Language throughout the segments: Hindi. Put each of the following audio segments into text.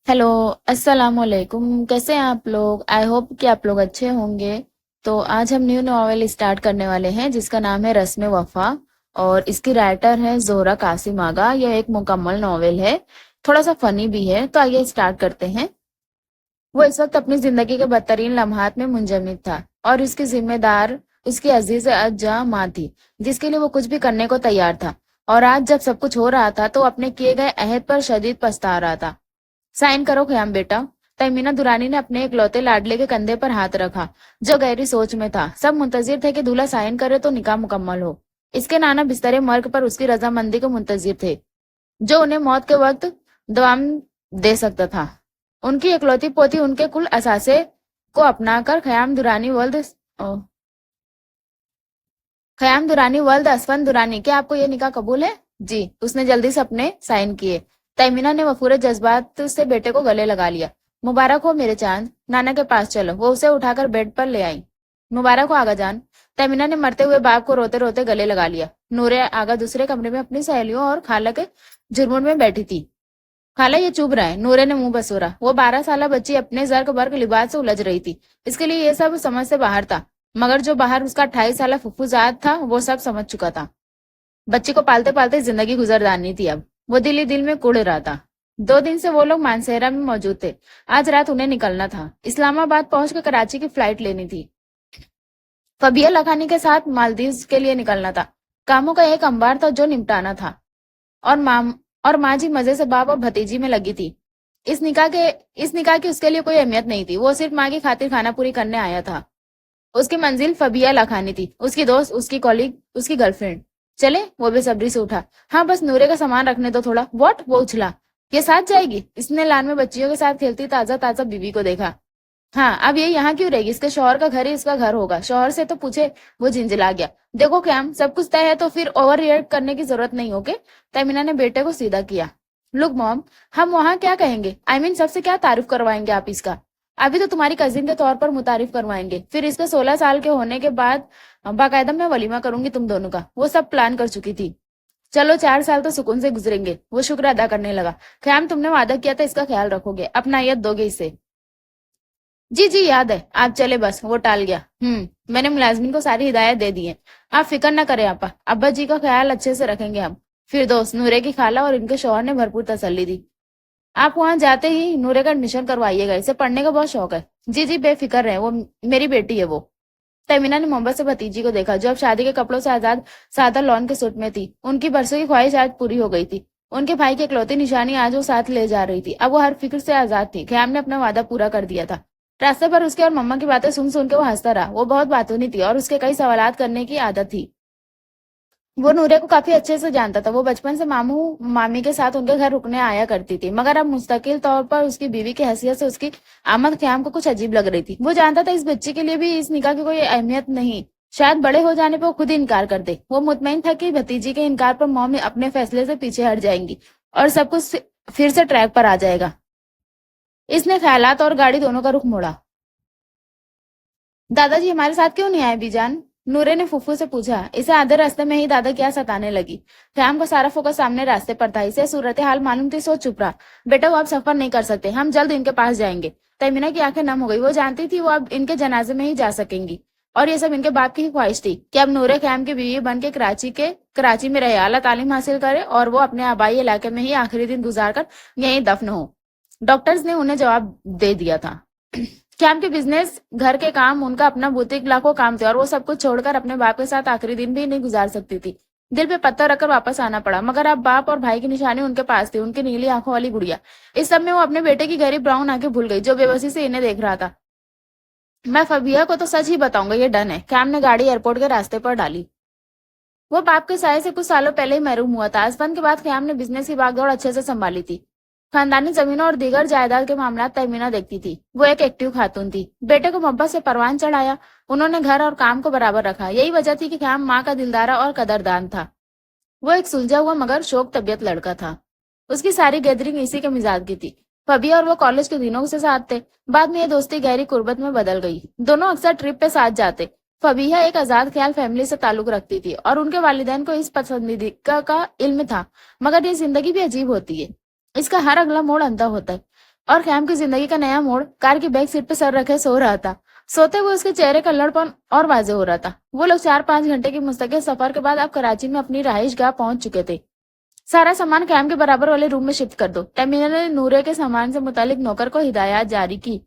हेलो। अस्सलाम वालेकुम। कैसे हैं आप लोग? आई होप कि आप लोग अच्छे होंगे। तो आज हम न्यू नॉवेल स्टार्ट करने वाले हैं जिसका नाम है रस्म वफा। और इसकी राइटर है जोहरा कासिम आगा। यह एक मुकम्मल नॉवेल है, थोड़ा सा फनी भी है। तो आइए स्टार्ट करते हैं। वो इस वक्त अपनी जिंदगी के बदतरीन लम्हात में मुंजमद था और उसकी जिम्मेदार उसकी अजीज अज्जा माँ थी, जिसके लिए वो कुछ भी करने को तैयार था। और आज जब सब कुछ हो रहा था तो अपने किए गए अहद पर शदीद पछता रहा था। साइन करो ख़याम बेटा। तहमीना दुरानी ने अपने इकलौते लाडले के कंधे पर हाथ रखा, जो गहरी सोच में था। सब मुंतजिर थे कि दूल्हा साइन करे तो निकाह मुकम्मल हो। इसके नाना बिस्तरे मर्ग पर उसकी रजामंदी को मुंतजिर थे, जो उन्हें मौत के वक्त दवाम दे सकता था। उनकी इकलौती पोती उनके कुल असासे को अपनाकर खयाम दुरानी वल्द असफन दुरानी, क्या आपको ये निकाह कबूल है? जी। उसने जल्दी से अपने साइन किए। तैमीना ने वफूरे जज्बात से बेटे को गले लगा लिया। मुबारक हो मेरे चांद, नाना के पास चलो। वो उसे उठाकर बेड पर ले आई। मुबारक हो आगा जान। तैमीना ने मरते हुए बाप को रोते रोते गले लगा लिया। नूरे आगा दूसरे कमरे में अपनी सहेलियों और खाला के जुर्मुन में बैठी थी। खाला ये चुभ रहा है, नूरे ने मुंह बसोरा। वो 12 साल बच्ची अपने जर्क बर्क लिबास से उलझ रही थी। इसके लिए ये सब समझ से बाहर था, मगर जो बाहर उसका 28 साल फुफ्फुजात था वो सब समझ चुका था। बच्ची को पालते पालते जिंदगी गुजरदानी थी। अब वो दिल ही दिल में कुड़ रहा था। 2 दिन से वो लोग मानसेरा में मौजूद थे। आज रात उन्हें निकलना था। इस्लामाबाद पहुंचकर कराची की फ्लाइट लेनी थी। फबिया लखानी के साथ मालदीव के लिए निकलना था। कामों का एक अंबार था जो निपटाना था। और माँ जी मजे से बाप और भतीजी में लगी थी। इस निकाह की उसके लिए कोई अहमियत नहीं थी। वो सिर्फ माँ की खातिर खाना पूरी करने आया था। उसकी मंजिल फबिया लाखानी थी, उसकी दोस्त, उसकी कॉलीग, उसकी गर्लफ्रेंड। चले? वो बेसब्री से उठा। हाँ बस नूरे का सामान रखने दो थोड़ा। व्हाट? वो उछला। ये साथ जाएगी? इसने लान में बच्चियों के साथ खेलती ताजा ताजा बीवी को देखा। हाँ, अब ये यहाँ क्यों रहेगी? इसके शौहर का घर ही इसका घर होगा। शौहर से तो पूछे। वो झिंझला गया। देखो क्याम, सब कुछ तय है तो फिर ओवर रिएक्ट करने की जरूरत नहीं। ओके? तमीना ने बेटे को सीधा किया। लुक मॉम, हम वहां क्या कहेंगे? आई मीन सबसे क्या तारीफ करवाएंगे आप इसका? अभी तो तुम्हारी कजिन के तौर पर मुतारिफ करवाएंगे, फिर इसके 16 साल के होने के बाद बाकायदा मैं वलीमा करूंगी तुम दोनों का। वो सब प्लान कर चुकी थी। चलो 4 साल तो सुकून से गुजरेंगे। वो शुक्र अदा करने लगा। ख्याम, तुमने वादा किया था इसका ख्याल रखोगे, अपनायत दोगे इसे। जी जी याद है। आप चले बस। वो टाल गया। मैंने मुलाजमिन को सारी हिदायत दे दी है। आप फिक्र ना करें आपा, अब्बा जी का ख्याल अच्छे से रखेंगे हम। फिर दोस्त नूरे की खाला और इनके शौहर ने भरपूर तसल्ली दी। आप वहां जाते ही नूरे का एडमिशन करवाइएगा, इसे पढ़ने का बहुत शौक है। जी जी बेफिक्र रहे, वो मेरी बेटी है वो। तमीना ने मोहब्बत से भतीजी को देखा, जो अब शादी के कपड़ों से आजाद सादा लॉन के सूट में थी। उनकी बरसों की ख्वाहिश आज पूरी हो गई थी। उनके भाई की इकलौती निशानी आज वो साथ ले जा रही थी। अब वो हर फिक्र से आजाद थी। ख्याम ने अपना वादा पूरा कर दिया था। रास्ते पर उसके और मम्मा की बातें सुन सुन के वो हंसता रहा। वो बहुत बातूनी थी और उसके कई सवालात करने की आदत थी। वो नूरे को काफी अच्छे से जानता था। वो बचपन से मामू मामी के साथ उनके घर रुकने आया करती थी, मगर अब मुस्तकिल तौर पर उसकी बीवी की हैसियत से उसकी आमद ख्याम को कुछ अजीब लग रही थी। वो जानता था इस बच्चे के लिए भी इस निकाह की कोई अहमियत नहीं। शायद बड़े हो जाने पर वो खुद ही इनकार कर दे। वो मुतमईन था कि भतीजी के इनकार पर मॉम अपने फैसले से पीछे हट जाएंगी और सब कुछ फिर से ट्रैक पर आ जाएगा। इसने ख्यालात और गाड़ी दोनों का रुख मोड़ा। दादाजी हमारे साथ क्यों नहीं आए बीजान? नूरे ने फुफ्फू से पूछा। इसे आधे रास्ते में ही दादा क्या सताने लगी। ख्याम का सारा फोकस सामने रास्ते पर था। इसे सूरत हाल मालूम थी, सो चुप रहा। बेटा वो अब सफर नहीं कर सकते, हम जल्द इनके पास जाएंगे। तमीना की आंखें नम हो गई। वो जानती थी वो अब इनके जनाजे में ही जा सकेंगी। और ये सब इनके बाप की ही ख्वाहिश थी कि अब नूरे ख्याम की बीवी बन के कराची में रहे, आला तालीम हासिल करे और वो अपने आबाई इलाके में ही आखिरी दिन गुजार कर यहीं दफन हो। डॉक्टर्स ने उन्हें जवाब दे दिया था। श्याम के बिजनेस, घर के काम, उनका अपना बुटीक, लाखों काम थे और वो सब कुछ छोड़कर अपने बाप के साथ आखिरी दिन भी नहीं गुजार सकती थी। दिल पे पत्थर रखकर वापस आना पड़ा, मगर अब बाप और भाई की निशानी उनके पास थी, उनकी नीली आंखों वाली गुड़िया। इस सब में वो अपने बेटे की गहरी ब्राउन आंखें भूल गई, जो बेबसी से इन्हें देख रहा था। मैं फबिया को तो सच ही बताऊंगा, ये डन है। श्याम ने गाड़ी एयरपोर्ट के रास्ते पर डाली। वो बाप के साय से कुछ सालों पहले ही महरूम हुआ था। आसमान के बाद ख्याम ने बिजनेस की भागदौड़ अच्छे से संभाली थी। खानदानी जमीनों और दीगर जायदाद के मामला तहमीना देखती थी। वो एक एक्टिव खातून थी। बेटे को मोहब्बत से परवान चढ़ाया। उन्होंने घर और काम को बराबर रखा। यही वजह थी कि ख्याम माँ का दिलदारा और कदरदान था। वो एक सुलझा हुआ मगर शोक तबीयत लड़का था। उसकी सारी गैदरिंग इसी के मिजाज की थी। फबिया और वो कॉलेज के दिनों से साथ थे। बाद में ये दोस्ती गहरी कुर्बत में बदल गई। दोनों अक्सर ट्रिप पे साथ जाते। फबीहा एक आजाद ख्याल फैमिली से ताल्लुक रखती थी और उनके वालिदैन को इस पसंदीदा का इल्म था। मगर ये जिंदगी भी अजीब होती है। इसका हर अगला मोड़ अंधा होता है। और खैम की जिंदगी का नया मोड़ कार की बैक सीट पे सर रखे सो रहा था। सोते हुए उसके चेहरे का लड़पन और वाजे हो रहा था। वो लोग 4-5 घंटे की मुस्तकिल सफर के बाद अब कराची में अपनी रहायशगाह पहुंच चुके थे। सारा सामान खैम के बराबर वाले रूम में शिफ्ट कर दो, तमीना ने नूरे के सामान से मुतालिक नौकर को हिदायत जारी की।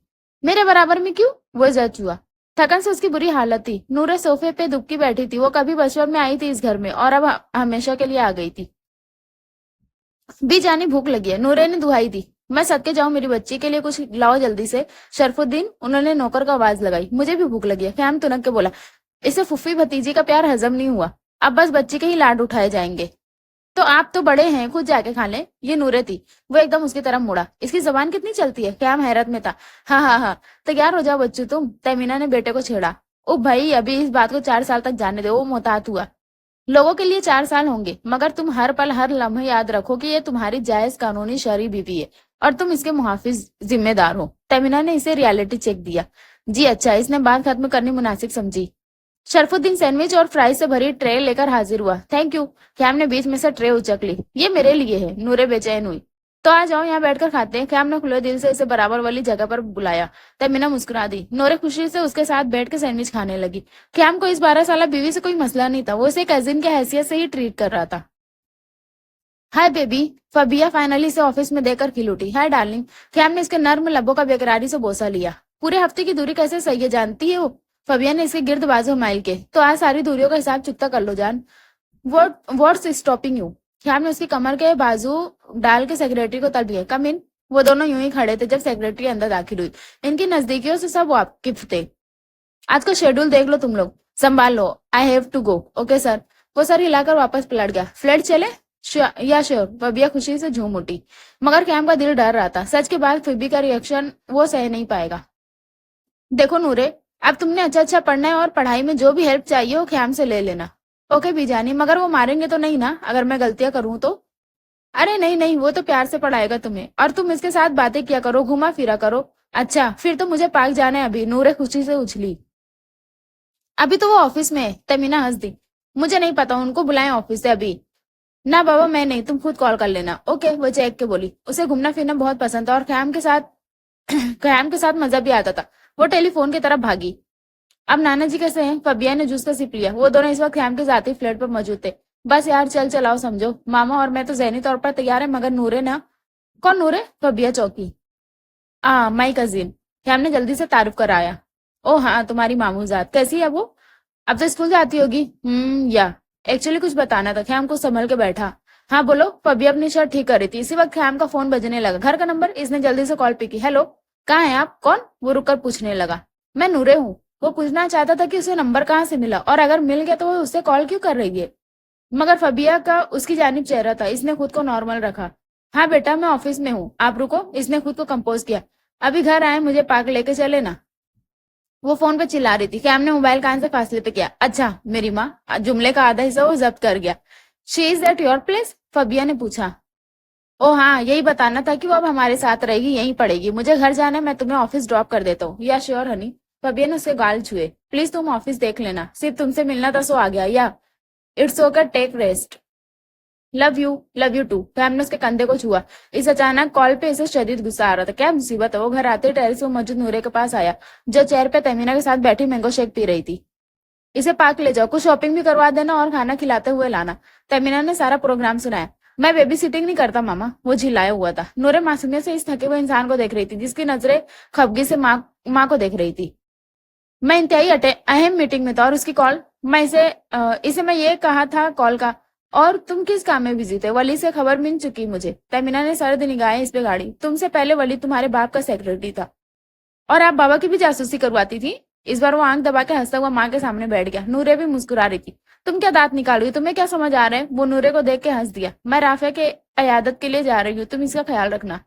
मेरे बराबर में क्यों? वो जज हुआ। थकन से उसकी बुरी हालत थी। नूरे सोफे पे दुबकी बैठी थी। वो कभी बचपन में आई थी इस घर में और अब हमेशा के लिए आ गई थी। जानी भूख लगी है, नूरे ने दुहाई दी। मैं सदके जाऊं, मेरी बच्ची के लिए कुछ लाओ जल्दी से। शरफुद्दीन, उन्होंने नौकर को आवाज लगाई। मुझे भी भूख लगी है, फैम तुनक के बोला। इसे फुफ्फी भतीजी का प्यार हजम नहीं हुआ, अब बस बच्ची के ही लाड उठाए जाएंगे। तो आप तो बड़े हैं, खुद जाके खा लें। ये नूरे थी। वो एकदम उसकी तरफ मुड़ा। इसकी जबान कितनी चलती है? क्या हैरत में था। हाँ हाँ हाँ, तैयार हो जाओ बच्चू तुम, तमीना ने बेटे को छेड़ा। ओ भाई, अभी इस बात को 4 साल तक जाने दो। वो मोहतात हुआ। लोगों के लिए 4 साल होंगे, मगर तुम हर पल हर लम्हे याद रखो कि ये तुम्हारी जायज कानूनी शरई बीवी है और तुम इसके मुहाफिज जिम्मेदार हो। तमीना ने इसे रियलिटी चेक दिया। जी अच्छा, इसने बात खत्म करनी मुनासिब समझी। शरफुद्दीन सैंडविच और फ्राई से भरी ट्रे लेकर हाजिर हुआ। Thank you. ख्याम ने बीच में से ट्रे उचक ली। ये मेरे लिए है, नूरे बेचैन हुई। तो आ जाओ, यहाँ बैठकर खाते हैं। ख्याम ने खुले दिल से इसे बराबर वाली जगह पर बुलाया। तमीना मुस्कुरा दी। नूरे खुशी से उसके साथ बैठ के सैंडविच खाने लगी। ख्याम को इस 12 साल बीवी से कोई मसला नहीं था। वो इसे कजिन के हैसियत से ही ट्रीट कर रहा था। हाय बेबी, फबिया फाइनली से ऑफिस में देकर खिल उठी। Hi darling. ख्याम ने इसके नर्म लबों का बेकरारी से बोसा लिया। पूरे हफ्ते की दूरी कैसे सही है जानती है वो? फबिया ने इसके गिर्द बाजू माइल के। तो आज सारी दूरियों का हिसाब चुकता कर लो जान। What's stopping you? ख्याम ने उसकी कमर के बाजू डाल के सेक्रेटरी को तल दिया। कम इन। वो दोनों यूं ही खड़े थे जब सेक्रेटरी अंदर दाखिल हुई। इनकी नजदीकियों से सब वाकिफ थे। आज का शेड्यूल देख लो तुम लोग, संभाल लो। I have to go. Okay sir. वो सर हिलाकर वापस पलट गया। फ्लैट चले? या श्योर। फबिया खुशी से झूम उठी, मगर कैम का दिल डर रहा था। सच के बाद फबी का रिएक्शन वो सह नहीं पाएगा। देखो नूरे, अब तुमने अच्छा अच्छा पढ़ना है और पढ़ाई में जो भी हेल्प चाहिए हो ख्याम से ले लेना। ओके बीजानी, मगर वो मारेंगे तो नहीं ना अगर मैं गलतियां करूं तो? अरे नहीं नहीं, वो तो प्यार से पढ़ाएगा तुम्हें और तुम इसके साथ बातें किया करो, घुमा फिरा करो। अच्छा, फिर तो मुझे पार्क जाना है अभी। नूरे खुशी से उछली। अभी तो वो ऑफिस में है। तमीना हंस दी। मुझे नहीं पता, उनको बुलाएं ऑफिस से अभी। ना बाबा, मैं नहीं, तुम खुद कॉल कर लेना। ओके, वो चेक के बोली। उसे घूमना फिरना बहुत पसंद था और ख्याम के साथ मजा भी आता था। वो टेलीफोन की तरफ भागी। अब नाना जी कैसे हैं? फबिया ने जूस का सिप लिया। वो दोनों इस वक्त ख्याम के जाती फ्लैट पर मौजूद थे। बस यार, चल चलाओ समझो। मामा और मैं तो ज़हनी तौर पर तैयार है, मगर नूरे ना। कौन नूरे? फबिया चौकी। My cousin. ख्याम ने जल्दी से तारुफ कराया। ओ हाँ, तुम्हारी मामूजात कैसी है वो? अब तो स्कूल जाती होगी। या एक्चुअली कुछ बताना था। ख्याम को संभल के बैठा। हाँ बोलो। फबिया अपनी शर्ट ठीक कर रही थी। इसी वक्त ख्याम का फोन बजने लगा। घर का नंबर। इसने जल्दी से कॉल पिक की। हेलो, कहाँ है आप? कौन? वो रुककर पूछने लगा। मैं नूरे हूँ। वो पूछना चाहता था कि उसे नंबर कहाँ से मिला और अगर मिल गया तो वो उससे कॉल क्यों कर रही है। मगर फबिया का उसकी जानिब चेहरा था। इसने खुद को नॉर्मल रखा। हाँ बेटा, मैं ऑफिस में हूँ, आप रुको। इसने खुद को कंपोज किया। अभी घर आए, मुझे पार्क लेके चले ना। वो फोन पे चिल्ला रही थी। कैम ने मोबाइल कान से फासले पे किया। अच्छा, मेरी माँ। जुमले का आधा हिस्सा वो जब्त कर गया। She is at your place? Fabia ने पूछा। ओ हाँ, यही बताना था कि वो अब हमारे साथ रहेगी, यहीं पड़ेगी। मुझे घर जाना है, मैं तुम्हें ऑफिस ड्रॉप कर देता हूँ। या श्योर हनी। फबिया ने उसके गाल छुए। प्लीज तुम ऑफिस देख लेना, सिर्फ तुमसे मिलना था सो आ गया। या it's okay, take rest. Love you too. फैम ने उसके कंधे को छुआ। इस अचानक कॉल पे इसे शदीद गुस्सा आ रहा था। क्या मुसीबत है? वो घर आते टेरेस में मौजूद नूरे के पास आया, जो चेयर पे तमीना के साथ बैठी मैंगो शेक पी रही थी। इसे पार्क ले जाओ, कुछ शॉपिंग भी करवा देना और खाना खिलाते हुए लाना। तमीना ने सारा प्रोग्राम सुनाया। मैं बेबी सिटिंग नहीं करता मामा। वो झिल्लाया हुआ था। नूरे मासूमियत से इस थके हुए इंसान को देख रही थी, जिसकी नजरें खफगी से माँ को देख रही थी। मैं इंतहाई अहम मीटिंग में था और उसकी कॉल। इसे मैं ये कहा था कॉल का। और तुम किस काम में बिजी थे? वली से खबर मिल चुकी मुझे। तमीना ने सर्द निगाहें इस पे गाड़ी। तुमसे पहले वली तुम्हारे बाप का सेक्रेटरी था और आप बाबा की भी जासूसी करवाती थी। इस बार वो आंख दबा के हंसता हुआ माँ के सामने बैठ गया। नूरे भी मुस्कुरा रही थी। तुम क्या दांत निकाल रही हो? तुम्हें क्या समझ आ रहा है? वो नूरे को देख के हंस दिया। मैं राफिया के अयादत के लिए जा रही हूँ, तुम इसका ख्याल रखना।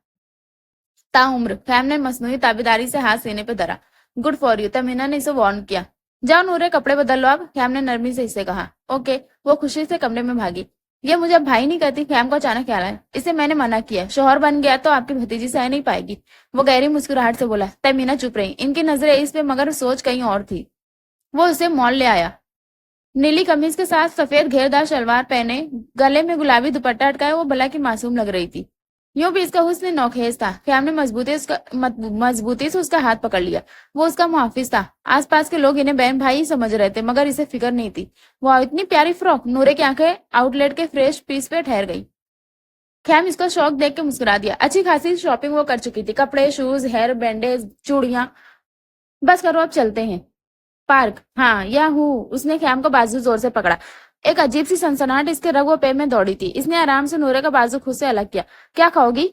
ताउम्र। फैम ने मसनूई ताबेदारी से हाथ सीने पे धरा। Good for you. तमीना ने इसे वार्न किया। जाओ नूरे, कपड़े बदल लो अब। फैम ने नरमी से इसे कहा। ओके। वो खुशी से कमरे में भागी। ये मुझे अब भाई नहीं कहती। फैम को अचानक ख्याल आया। इसे मैंने मना किया, शोहर बन गया तो आपकी भतीजी सह नहीं पाएगी। वो गहरी मुस्कुराहट से बोला। तमीना चुप रही। इनकी नजरें इस पे, मगर सोच कहीं और थी। वो उसे मॉल ले आया। नीली कमीज के साथ सफेद घेरदार शलवार पहने, गले में गुलाबी दुपट्टा अटकाए, वो भला की मासूम लग रही थी। यूं भी इसका हुस्न नौखेज था। ख्याम ने मजबूती से उसका हाथ पकड़ लिया। वो उसका मुहाफिज था। आसपास के लोग इन्हें बहन भाई ही समझ रहे थे, मगर इसे फिक्र नहीं थी। वाह, इतनी प्यारी फ्रॉक! नूरे की आंखें आउटलेट के फ्रेश पीस पे ठहर गई। खैम इसका शौक देख के मुस्कुरा दिया। अच्छी खासी शॉपिंग वो कर चुकी थी, कपड़े, शूज, हेयर बैंडेज, चूड़ियां। बस करो, अब चलते हैं। पार्क, हाँ या हूँ। उसने खैम को बाजू जोर से पकड़ा। एक अजीब सी सनसनाहट इसके रगों पे में दौड़ी थी। इसने आराम से नूरे का बाजू खुद से अलग किया। क्या खाओगी?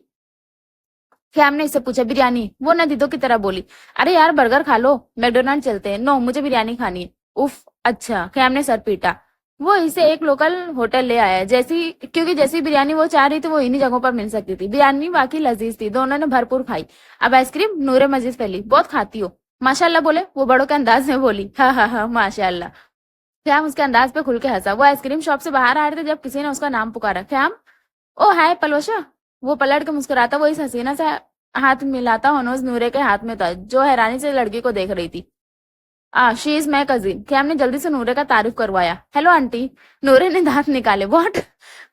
खैम ने इससे पूछा। बिरयानी, वो नदीदों की तरह बोली। अरे यार, बर्गर खा लो, मैकडोनाल्ड चलते हैं। नो, मुझे बिरयानी खानी है। उफ, अच्छा। खैम ने सर पीटा। वो इसे एक लोकल होटल ले आया, क्योंकि जैसी बिरयानी वो चाह रही थी वो इन्हीं जगहों पर मिल सकती थी। बिरयानी वाकई लजीज थी। दोनों ने भरपूर खाई। अब आइसक्रीम? नूरे मजीद फैली। बहुत खाती हो। माशाल्लाह बोले, वो बड़ों के अंदाज में बोली। हाँ हाँ हाँ, माशाल्लाह। ख्याम उसके अंदाज पे खुल के हंसा। वो आइसक्रीम शॉप से बाहर आ रहे थे जब किसी ने उसका नाम पुकारा। ख्याम। ओ हाय पलवशा। वो पलट के मुस्कुराता, वो इस हसीना से हाथ मिलाता हनोज नूरे के हाथ में था, जो हैरानी से लड़की को देख रही थी। She is my cousin. Khaim ने जल्दी से नूरे का तारीफ करवाया। Hello aunty. नूरे ने दांत निकाले। व्हाट?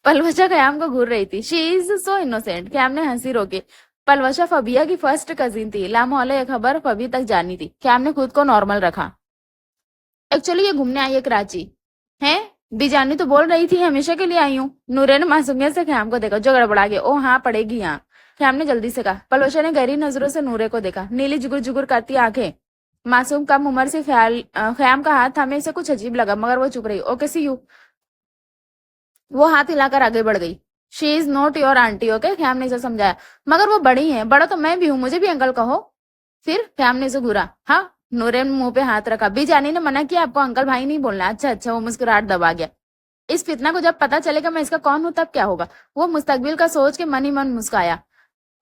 पलवशा खयाम को घूर रही थी। She is so innocent. Khaim ने हंसी रोकी। पलवशा फबिया की फर्स्ट कजिन थी। लामोहल्ले ये खबर फबी तक जानी थी। खैम ने खुद को नॉर्मल रखा। एक्चुअली ये घूमने आई है कराची। है? बीजानी तो बोल रही थी हमेशा के लिए आई हूँ। नूरे ने मासूमियत से ख्याम को देखा, जो गड़बड़ा गया। ओ हाँ, पड़ेगी यहाँ। ख्याम ने जल्दी से कहा। पलोशा ने गहरी नजरों से नूरे को देखा। नीली जुगुर जुगुर करती आंखें। मासूम कम उम्र से ख्याम का हाथ थामे इसे कुछ अजीब लगा, मगर वो चुप रही। Okay see you. वो हाथ हिलाकर आगे बढ़ गई। She is not your aunty, okay? Khyam ने इसे समझाया। मगर वो बड़ी है। बड़ा तो मैं भी हूँ, मुझे भी अंकल कहो। फिर? ख्याम ने इसे घूरा। हाँ। नूरे ने मुंह पे हाथ रखा। बीजानी ने मना किया आपको अंकल भाई नहीं बोलना। अच्छा अच्छा। वो मुस्कुराहट दबा गया। इस फितना को जब पता चलेगा मैं इसका कौन हूं, तब क्या होगा? वो मुस्तकबिल का सोच के मन ही मन मुस्काया।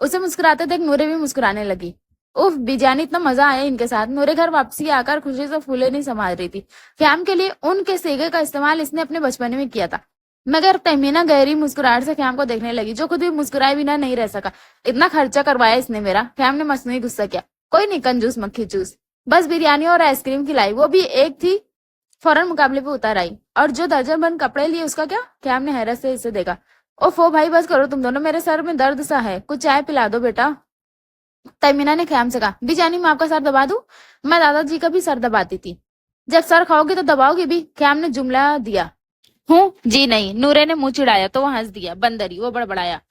उसे मुस्कुराते देख नूरे भी मुस्कुराने लगी। उफ, बीजानी, इतना मजा आया इनके साथ। नूरे घर वापसी आकर खुशी से फूले नहीं संभाल रही थी। ख्याम के लिए उनके सेगे का इस्तेमाल इसने अपने बचपन में किया था। मगर तहमीना गहरी मुस्कुराहट से ख्याम को देखने लगी, जो खुद भी मुस्कुराए बिना नहीं रह सका। इतना खर्चा करवाया इसने मेरा। ख्याम ने मसनूई गुस्सा किया। कोई नहीं, कंजूस मक्खी चूस। बस बिरयानी और आइसक्रीम खिलाई, वो भी एक थी। फौरन मुकाबले पे उतर आई। और जो दर्जन बंद कपड़े लिए उसका क्या? ख्याम ने हैरत से इसे देखा। ओफो भाई, बस करो तुम दोनों, मेरे सर में दर्द सा है, कुछ चाय पिला दो बेटा। तमीना ने ख्याम से कहा। बीजानी, मैं आपका सर दबा दूं? मैं दादाजी का भी सर दबाती थी। जब सर खाओगे तो दबाओगे भी? ख्याम ने जुमला दिया। हूँ जी नहीं। नूरे ने मुंह चिढ़ाया तो वो हंस दिया। बंदरी, वो बड़बड़ाया।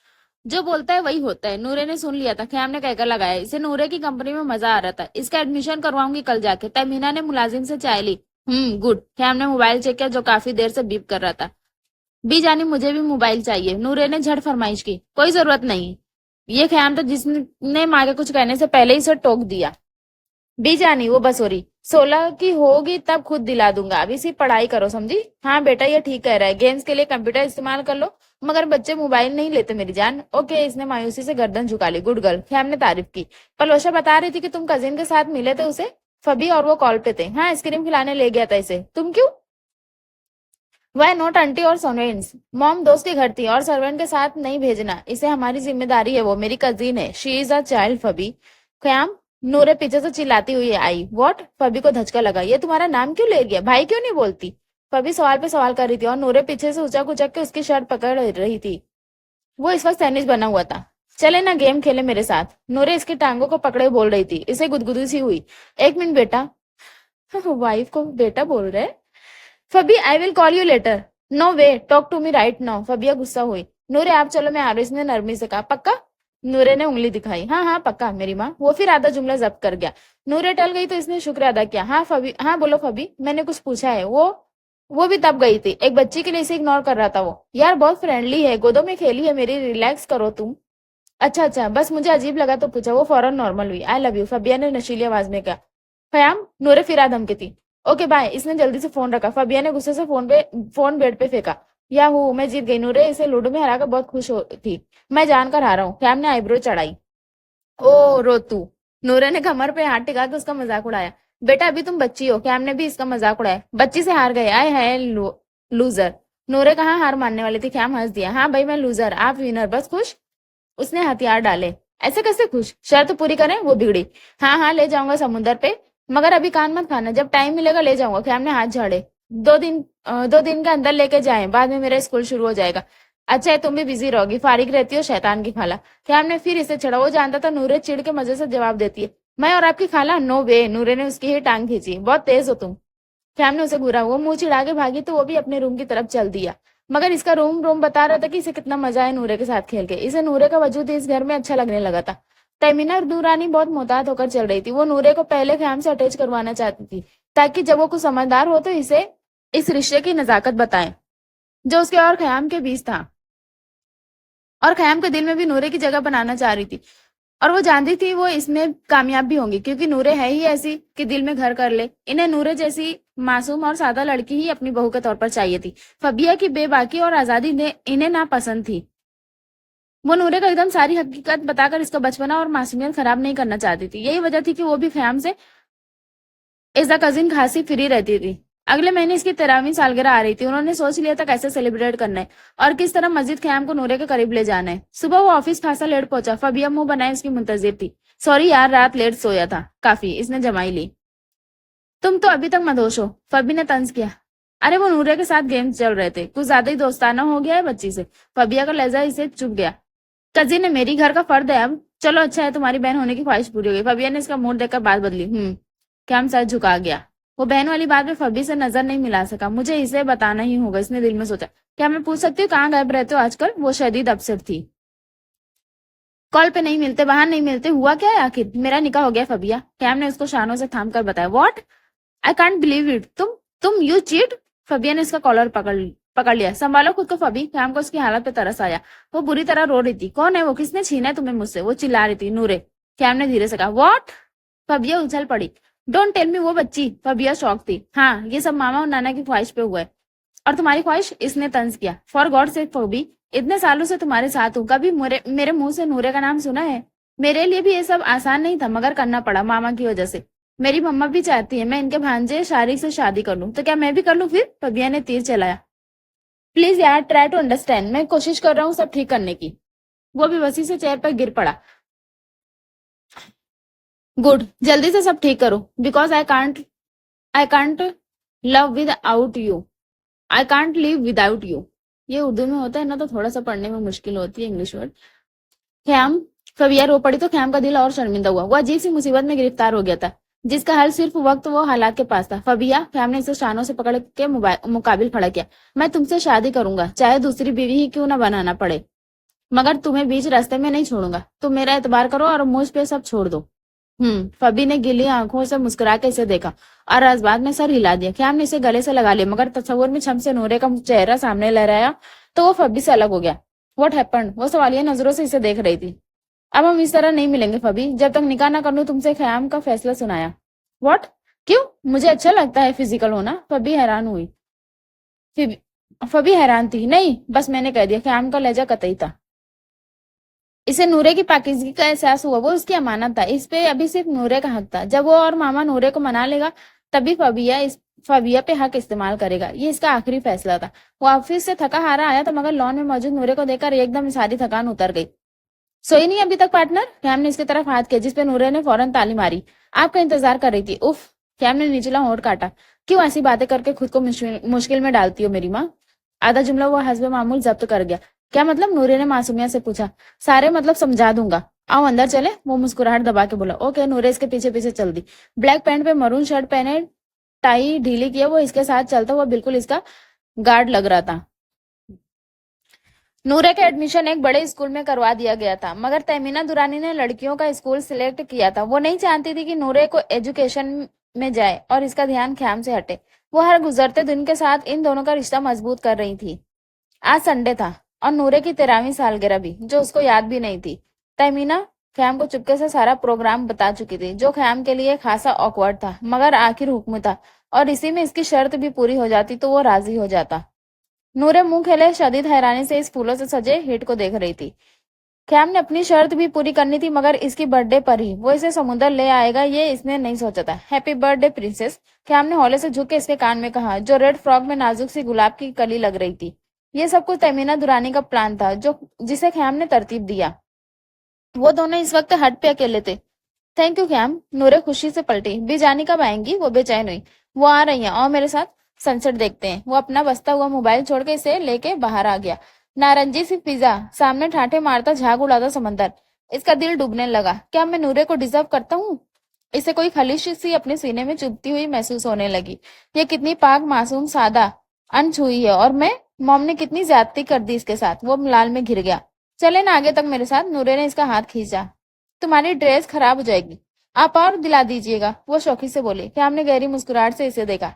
जो बोलता है वही होता है। नूरे ने सुन लिया था। ख्याम ने कहकर लगाया। इसे नूरे की कंपनी में मजा आ रहा था। इसका एडमिशन करवाऊंगी कल जाके। तमीना ने मुलाजिम से चाय ली। गुड। ख्याम ने मोबाइल चेक किया, जो काफी देर से बीप कर रहा था। बी जानी, मुझे भी मोबाइल चाहिए। नूरे ने झट फरमाइश की। कोई जरूरत नहीं। ये ख्याम था जिसने माँ के कुछ कहने से पहले ही इसे टोक दिया। बी जानी, वो बस हो रही 16 की होगी तब खुद दिला दूंगा, अभी सिर्फ पढ़ाई करो, समझी? हाँ बेटा, ये ठीक कह रहा है। गेम्स के लिए कंप्यूटर इस्तेमाल कर लो, मगर बच्चे मोबाइल नहीं लेते मेरी जान। ओके। इसने मायूसी से गर्दन झुका ली। Good girl. ख्याम ने तारीफ की। पलोशा बता रही थी कि तुम कजिन के साथ मिले थे उसे। फबी और वो कॉल पे थे। हाँ, आइसक्रीम खिलाने ले गया था इसे। तुम क्यों? वह नोट आंटी और सर्वेंट्स। मॉम दोस्त के घर थी और सर्वेंट के साथ नहीं भेजना, इसे हमारी जिम्मेदारी है। वो मेरी कजिन है। She is a child Fabi. Khyam? Noore पीछे से चिल्लाती हुई आई। व्हाट? फबी को धचका लगा। ये तुम्हारा नाम क्यों ले गया? भाई क्यों नहीं बोलती? फबी सवाल पे सवाल कर रही थी और नूरे पीछे से उचक उचक के उसकी शर्ट पकड़ रही थी। वो इस वक्त सैनिज बना हुआ था। चले ना गेम खेले मेरे साथ। नूरे इसकी टांगों को पकड़े बोल रही थी। इसे गुदगुदी सी हुई। एक मिनट बेटा। वाइफ को बेटा बोल रहे? Fabi, I will call you later. No way, talk to me right now. Fabia गुस्सा हुई। नूरे आप चलो, मैं आ रही। इसने नरमी से कहा। पक्का? नूरे ने उंगली दिखाई। हाँ हाँ पक्का मेरी माँ। वो फिर आधा जुमला जब्त कर गया। नूरे टल गई तो इसने शुक्र अदा किया। हाँ फबी, हाँ बोलो फबी, मैंने कुछ पूछा है। वो भी तब गई थी। एक बच्ची के लिए इसे इग्नोर कर रहा था वो। यार बहुत फ्रेंडली है, गोदों में खेली है मेरी, रिलैक्स करो तुम। अच्छा अच्छा, बस मुझे अजीब लगा तो पूछा। वो फौरन नॉर्मल हुई। आई लव यू, फबिया ने नशीली आवाज में कहा। कयाम? नूरे फिर आ धमकी थी। Okay bye. इसने जल्दी से फोन रखा। फबिया ने गुस्से से फोन बेड पे फेंका। याहू, मैं जीत गई। नूरे इसे लूडो में हराकर बहुत खुश हो थी। मैं जानकर हारा हूँ। कैम ने आईब्रो चढ़ाई। ओ रोतू। नूरे ने कमर पे हाथ टिका के उसका मजाक उड़ाया। बेटा अभी तुम बच्ची हो। कैम ने भी इसका मजाक उड़ाया। बच्ची से हार गए? आए है लूजर। नूरे कहाँ हार मानने वाली थी। कैम हंस दिया। हाँ भाई, मैं लूजर, आप विनर, बस खुश? उसने हथियार डाले। ऐसे कैसे खुश? शर्त पूरी करें? वो बिगड़ी। हाँ हाँ, ले जाऊंगा समुद्र पे, मगर अभी कान मत खाना, जब टाइम मिलेगा ले जाऊंगा। ख्याम ने हाथ झाड़े। 2 दिन के अंदर लेके जाएं, बाद में मेरा स्कूल शुरू हो जाएगा। अच्छा है तुम भी बिजी रहोगी, फारिग रहती हो शैतान की खाला। ख्याम ने फिर इसे छेड़ा। वो जानता था नूरे चिढ़ के मजे से जवाब देती है। मैं और आपकी खाला? नो वे। नूरे ने उसकी ही टांग खींची। बहुत तेज हो तुम। ख्याम ने उसे घूरा। वो मुंह चिढ़ा के भागी तो वो भी अपने रूम की तरफ चल दिया। मगर इसका रूम रूम बता रहा था कि इसे कितना मजा है नूरे के साथ खेल के। इसे नूरे का वजूद इस घर में अच्छा लगने लगा था। तहमीना दूरानी बहुत मोहतात होकर चल रही थी। वो नूरे को पहले ख्याम से अटैच करवाना चाहती थी, ताकि जब वो कुछ समझदार हो तो इसे इस रिश्ते की नजाकत बताए जो उसके और ख्याम के बीच था। और ख्याम के दिल में भी नूरे की जगह बनाना चाह रही थी। और वो जानती थी वो इसमें कामयाब भी होंगी, क्योंकि नूरे है ही ऐसी कि दिल में घर कर ले। इन्हें नूरे जैसी मासूम और सादा लड़की ही अपनी बहू के तौर पर चाहिए थी। फबिया की बेबाकी और आजादी ने इन्हें नापसंद थी। वो नूरे को एकदम सारी हकीकत बताकर इसका बचपना और मासूमियत खराब नहीं करना चाहती थी। यही वजह थी कि वो भी ख्याम से एज अ कजिन खासी फ्री रहती थी। अगले महीने इसकी 13वीं सालगिरह आ रही थी। उन्होंने सोच लिया था कैसे सेलिब्रेट करना है और किस तरह मस्जिद ख्याम को नूरे के करीब ले जाना है। सुबह वो ऑफिस खासा लेट पहुंचा। फबिया मुंह बनाए उसकी मुंतजिर थी। सॉरी यार, रात लेट सोया था काफी। इसने जमाई ली। तुम तो अभी तक मदहोश हो, फबी ने तंज किया। अरे वो नूरे के साथ गेम चल रहे थे, कुछ ज्यादा ही दोस्ताना हो गया है बच्ची से। फबिया का लहजा इसे चुभ गया। कजिन है, मेरी घर का फर्द है अब। चलो अच्छा है तुम्हारी बहन होने की ख्वाहिश पूरी हो गई। फबिया ने इसका मूड देखकर बात बदली। क्या हम सर झुका गया। वो बहन वाली बात में फबी से नजर नहीं मिला सका। मुझे इसे बताना ही होगा, इसने दिल में सोचा। क्या मैं पूछ सकती हूँ कहाँ गायब रहते हो आजकल? वो शदीद अपसेट थी। कॉल पे नहीं मिलते, बाहर नहीं मिलते, हुआ क्या है आखिर? मेरा निकाह हो गया फबिया। कैम ने उसको शानों से थाम कर बताया। What? I can't believe it. तुम यू चीट। फबिया ने इसका कॉलर पकड़ लिया। संभालो खुद को फबी। कैम को उसकी हालत पे तरस आया। वो बुरी तरह रो रही थी। कौन है वो? किसने छीना है तुम्हें मुझसे? वो चिल्ला रही थी। नूरे। कैम ने धीरे से कहा। व्हाट? फबिया उछल पड़ी। डोंट टेल मी वो बच्ची। फबिया शौक थी। हाँ, ये सब मामा और नाना की ख्वाहिश पे हुआ है। और तुम्हारी ख्वाहिश? इसने तंज किया। फॉर गॉड से फबी, इतने सालों से तुम्हारे साथ हूँ, कभी मेरे मुंह से नूरे का नाम सुना है? मेरे लिए भी ये सब आसान नहीं था, मगर करना पड़ा मामा की वजह से। मेरी मम्मा भी चाहती है मैं इनके भांजे शारिक से शादी कर लूं, तो क्या मैं भी कर लूं फिर? फबिया ने तीर चलाया। प्लीज यार, ट्राई टू अंडरस्टैंड। मैं कोशिश कर रहा हूँ सब ठीक करने की। वो भी वसी से चेयर पर गिर पड़ा। गुड, जल्दी से सब ठीक करो। Because I can't love with out you. I can't live without you. ये उर्दू में होता है ना, तो थोड़ा सा पढ़ने में मुश्किल होती है इंग्लिश वर्ड। ख्याम। फबिया रो पड़ी तो ख्याम का दिल और शर्मिंदा हुआ। वो अजीब सी मुसीबत में गिरफ्तार हो गया था, जिसका हल सिर्फ वक्त वो हालात के पास था। फबिया। ख्याम ने इसे शानों से पकड़ के मुकाबिल खड़ा किया। मैं तुमसे शादी करूंगा, चाहे दूसरी बीवी ही क्यों ना बनाना पड़े, मगर तुम्हें बीच रास्ते में नहीं छोड़ूंगा। तुम मेरा एतबार करो और मुझ पे सब छोड़ दो। फबी ने गिली आंखों से मुस्कुरा के इसे देखा और आजबाद में सर हिला दिया। ख्याम ने इसे गले से लगा लिया, मगर तस्वुर में छम से नूरे का चेहरा सामने लहराया तो वो फबी से अलग हो गया। What happened? वो सवालिया नजरों से इसे देख रही थी। अब हम इस तरह नहीं मिलेंगे फबी, जब तक निकाह ना कर लूं तुमसे। ख्याम का फैसला सुनाया। व्हाट? क्यों? मुझे अच्छा लगता है फिजिकल होना। फबी हैरान हुई। फबी हैरान थी। नहीं, बस मैंने कह दिया। ख्याम का लहजा कतई था। इसे नूरे की पाकिज़गी का एहसास हुआ। वो उसकी अमानत था, इस पे अभी सिर्फ नूरे का हक था। जब वो और मामा नूरे को मना लेगा, तभी फबिया पे हक इस्तेमाल करेगा। ये इसका आखिरी फैसला था। वो ऑफिस से थका हारा आया था, मगर लॉन में मौजूद नूरे को देखकर एकदम सारी थकान उतर गई। सोई नहीं अभी तक पार्टनर? कैम ने इसकी तरफ हाथ किया, जिसपे नूरे ने फौरन ताली मारी। आपका इंतजार कर रही थी। उफ। कैम ने निचला होंठ काटा। क्यों ऐसी बातें करके खुद को मुश्किल में डालती हो मेरी माँ? आधा जुमला वो हस्बे मामूल जब्त कर गया। क्या मतलब? नूरे ने मासूमिया से पूछा। सारे मतलब समझा दूंगा। आओ अंदर चले। वो मुस्कुराहट दबा के बोला। ओके। नूरे इसके पीछे पीछे चल दी। ब्लैक पैंट पे मरून शर्ट पहने, टाई ढीली किए वो इसके साथ चलता हुआ बिल्कुल इसका गार्ड लग रहा था। नूरे का एडमिशन एक बड़े स्कूल में करवा दिया गया था, मगर तहमीना दुरानी ने लड़कियों का स्कूल सिलेक्ट किया था। वो नहीं चाहती थी कि नूरे को एजुकेशन में जाए और इसका ध्यान ख्याम से हटे। वो हर गुजरते दिन के साथ इन दोनों का रिश्ता मजबूत कर रही थी। आज संडे था और नूरे की 13वीं सालगिरह भी, जो उसको याद भी नहीं थी। तहमीना ख्याम को चुपके से सारा प्रोग्राम बता चुकी थी, जो ख्याम के लिए खासा ऑकवर्ड था, मगर आखिर हुक्म था और इसी में इसकी शर्त भी पूरी हो जाती तो वो राजी हो जाता। नूरे मुंह खेले शदीद हैरानी से इस फूलों से सजे हिट को देख रही थी। ख्याम ने अपनी शर्त भी पूरी करनी थी, मगर इसकी बर्थडे पर ही वो इसे समुद्र ले आएगा, ये इसने नहीं सोचा था। Happy birthday princess. ख्याम ने हौले से झुक के इसके कान में कहा, जो रेड फ्रॉक में नाजुक सी गुलाब की कली लग रही थी। ये सब कुछ तहमीना दुरानी का प्लान था, जो जिसे ख्याम ने तरतीब दिया। वो दोनों इस वक्त हट पे अकेले थे। Thank you ख्याम। नूरे खुशी से पलटी। बेजानी कब आएंगी? वो बेचैन हुई। वो आ रही हैं, और मेरे साथ सनसेट देखते हैं। वो अपना बसता हुआ मोबाइल छोड़ के इसे लेके बाहर आ गया। नारंगी सी फिजा, सामने ठाठे मारता झाग उड़ाता समंदर। इसका दिल डूबने लगा। क्या मैं नूरे को डिजर्व करता हूँ? इसे कोई खलिश सी अपने सीने में चुभती हुई महसूस होने लगी। ये कितनी पाक, मासूम, सादा, अनछुई है, और मैं, मॉम ने कितनी ज्यादती कर दी इसके साथ। वो मलाल में घिर गया। चले ना आगे तक मेरे साथ। नूरे ने इसका हाथ खींचा। तुम्हारी ड्रेस खराब हो जाएगी, आप और दिला दीजिएगा, वो शौकी से बोली। क्या हमने गहरी मुस्कुराहट से इसे देखा।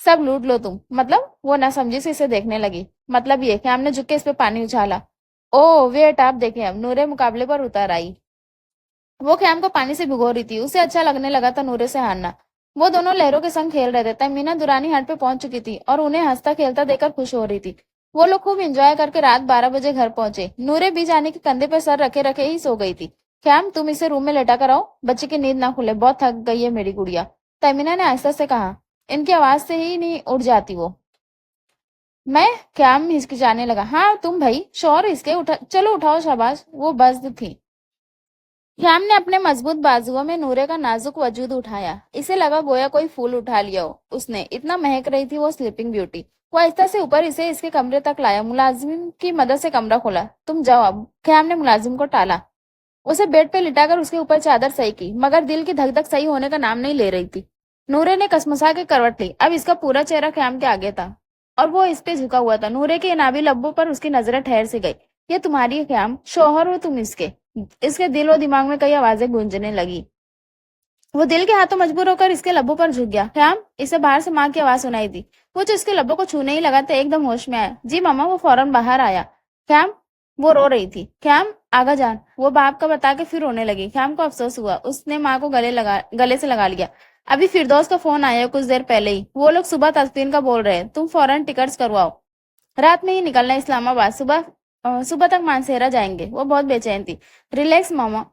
सब लूट लो तुम, मतलब? वो नासमझी से इसे देखने लगी। मतलब ये कि हमने झुक के इस पे पानी उछाला। ओ वेट, आप देखें अब। नूरे मुकाबले पर उतर आई। वो खैम को पानी से भिगो रही थी। उसे अच्छा लगने लगा था नूरे से हारना। वो दोनों लहरों के संग खेल रहे थे। तमीना दुरानी हाट पे पहुंच चुकी थी और उन्हें हंसता खेलता देखकर खुश हो रही थी। वो लोग खूब एंजॉय करके रात 12 बजे घर पहुंचे। नूरे बीच आने के कंधे पर सर रखे रखे ही सो गई थी। खैम, तुम इसे रूम में लेटा कर आओ, बच्चे की नींद ना खुले, बहुत थक गई है मेरी गुड़िया, तमीना ने आहिस्ता से कहा। इनकी आवाज से ही नहीं उठ जाती वो। मैं, खैम हिचकिचाने लगा। हाँ तुम भाई, शोर इसके, उठा, चलो उठाओ, शाबाश। वो बज़्द थी। श्याम ने अपने मजबूत बाजुओं में नूरे का नाजुक वजूद उठाया। इसे लगा गोया कोई फूल उठा लिया हो उसने, इतना महक रही थी वो स्लीपिंग ब्यूटी। वो आहिस्ता से ऊपर इसे इसके कमरे तक लाया। मुलाजिम की मदद से कमरा खोला। तुम जाओ अब। श्याम ने मुलाजिम को टाला। उसे बेड पे लिटाकर उसके ऊपर चादर सही की, मगर दिल की धक धक सही होने का नाम नहीं ले रही थी। नूरे ने कसमसा के करवट ली। अब इसका पूरा चेहरा श्याम के आगे था और वो इस पे झुका हुआ था। नूरे के नाभी लब्बों पर उसकी नजरें ठहर सी गई। ये तुम्हारी है श्याम, शौहर हो तुम इसके। इसके दिल और दिमाग में कई आवाजें गूंजने लगी। वो दिल के हाथों मजबूर होकर इसके लब्बों पर झुक गया। श्याम, इसे बाहर से माँ की आवाज सुनाई दी। वो जो इसके लब्बों को छूने ही लगा था एकदम होश में आया। जी मामा। वो फौरन बाहर आया। श्याम, वो रो रही थी। श्याम आगा जान। वो बाप का बता के फिर रोने लगी। श्याम को अफसोस हुआ। उसने माँ को गले से लगा लिया। अभी फिरदौस का फोन आया कुछ देर पहले ही। वो लोग सुबह तस्वीन का बोल रहे हैं, तुम फौरन टिकट्स करवाओ, रात में ही निकलना है इस्लामाबाद। सुबह तक मानसेरा जाएंगे। वो बहुत बेचैन थी। रिलैक्स मामा,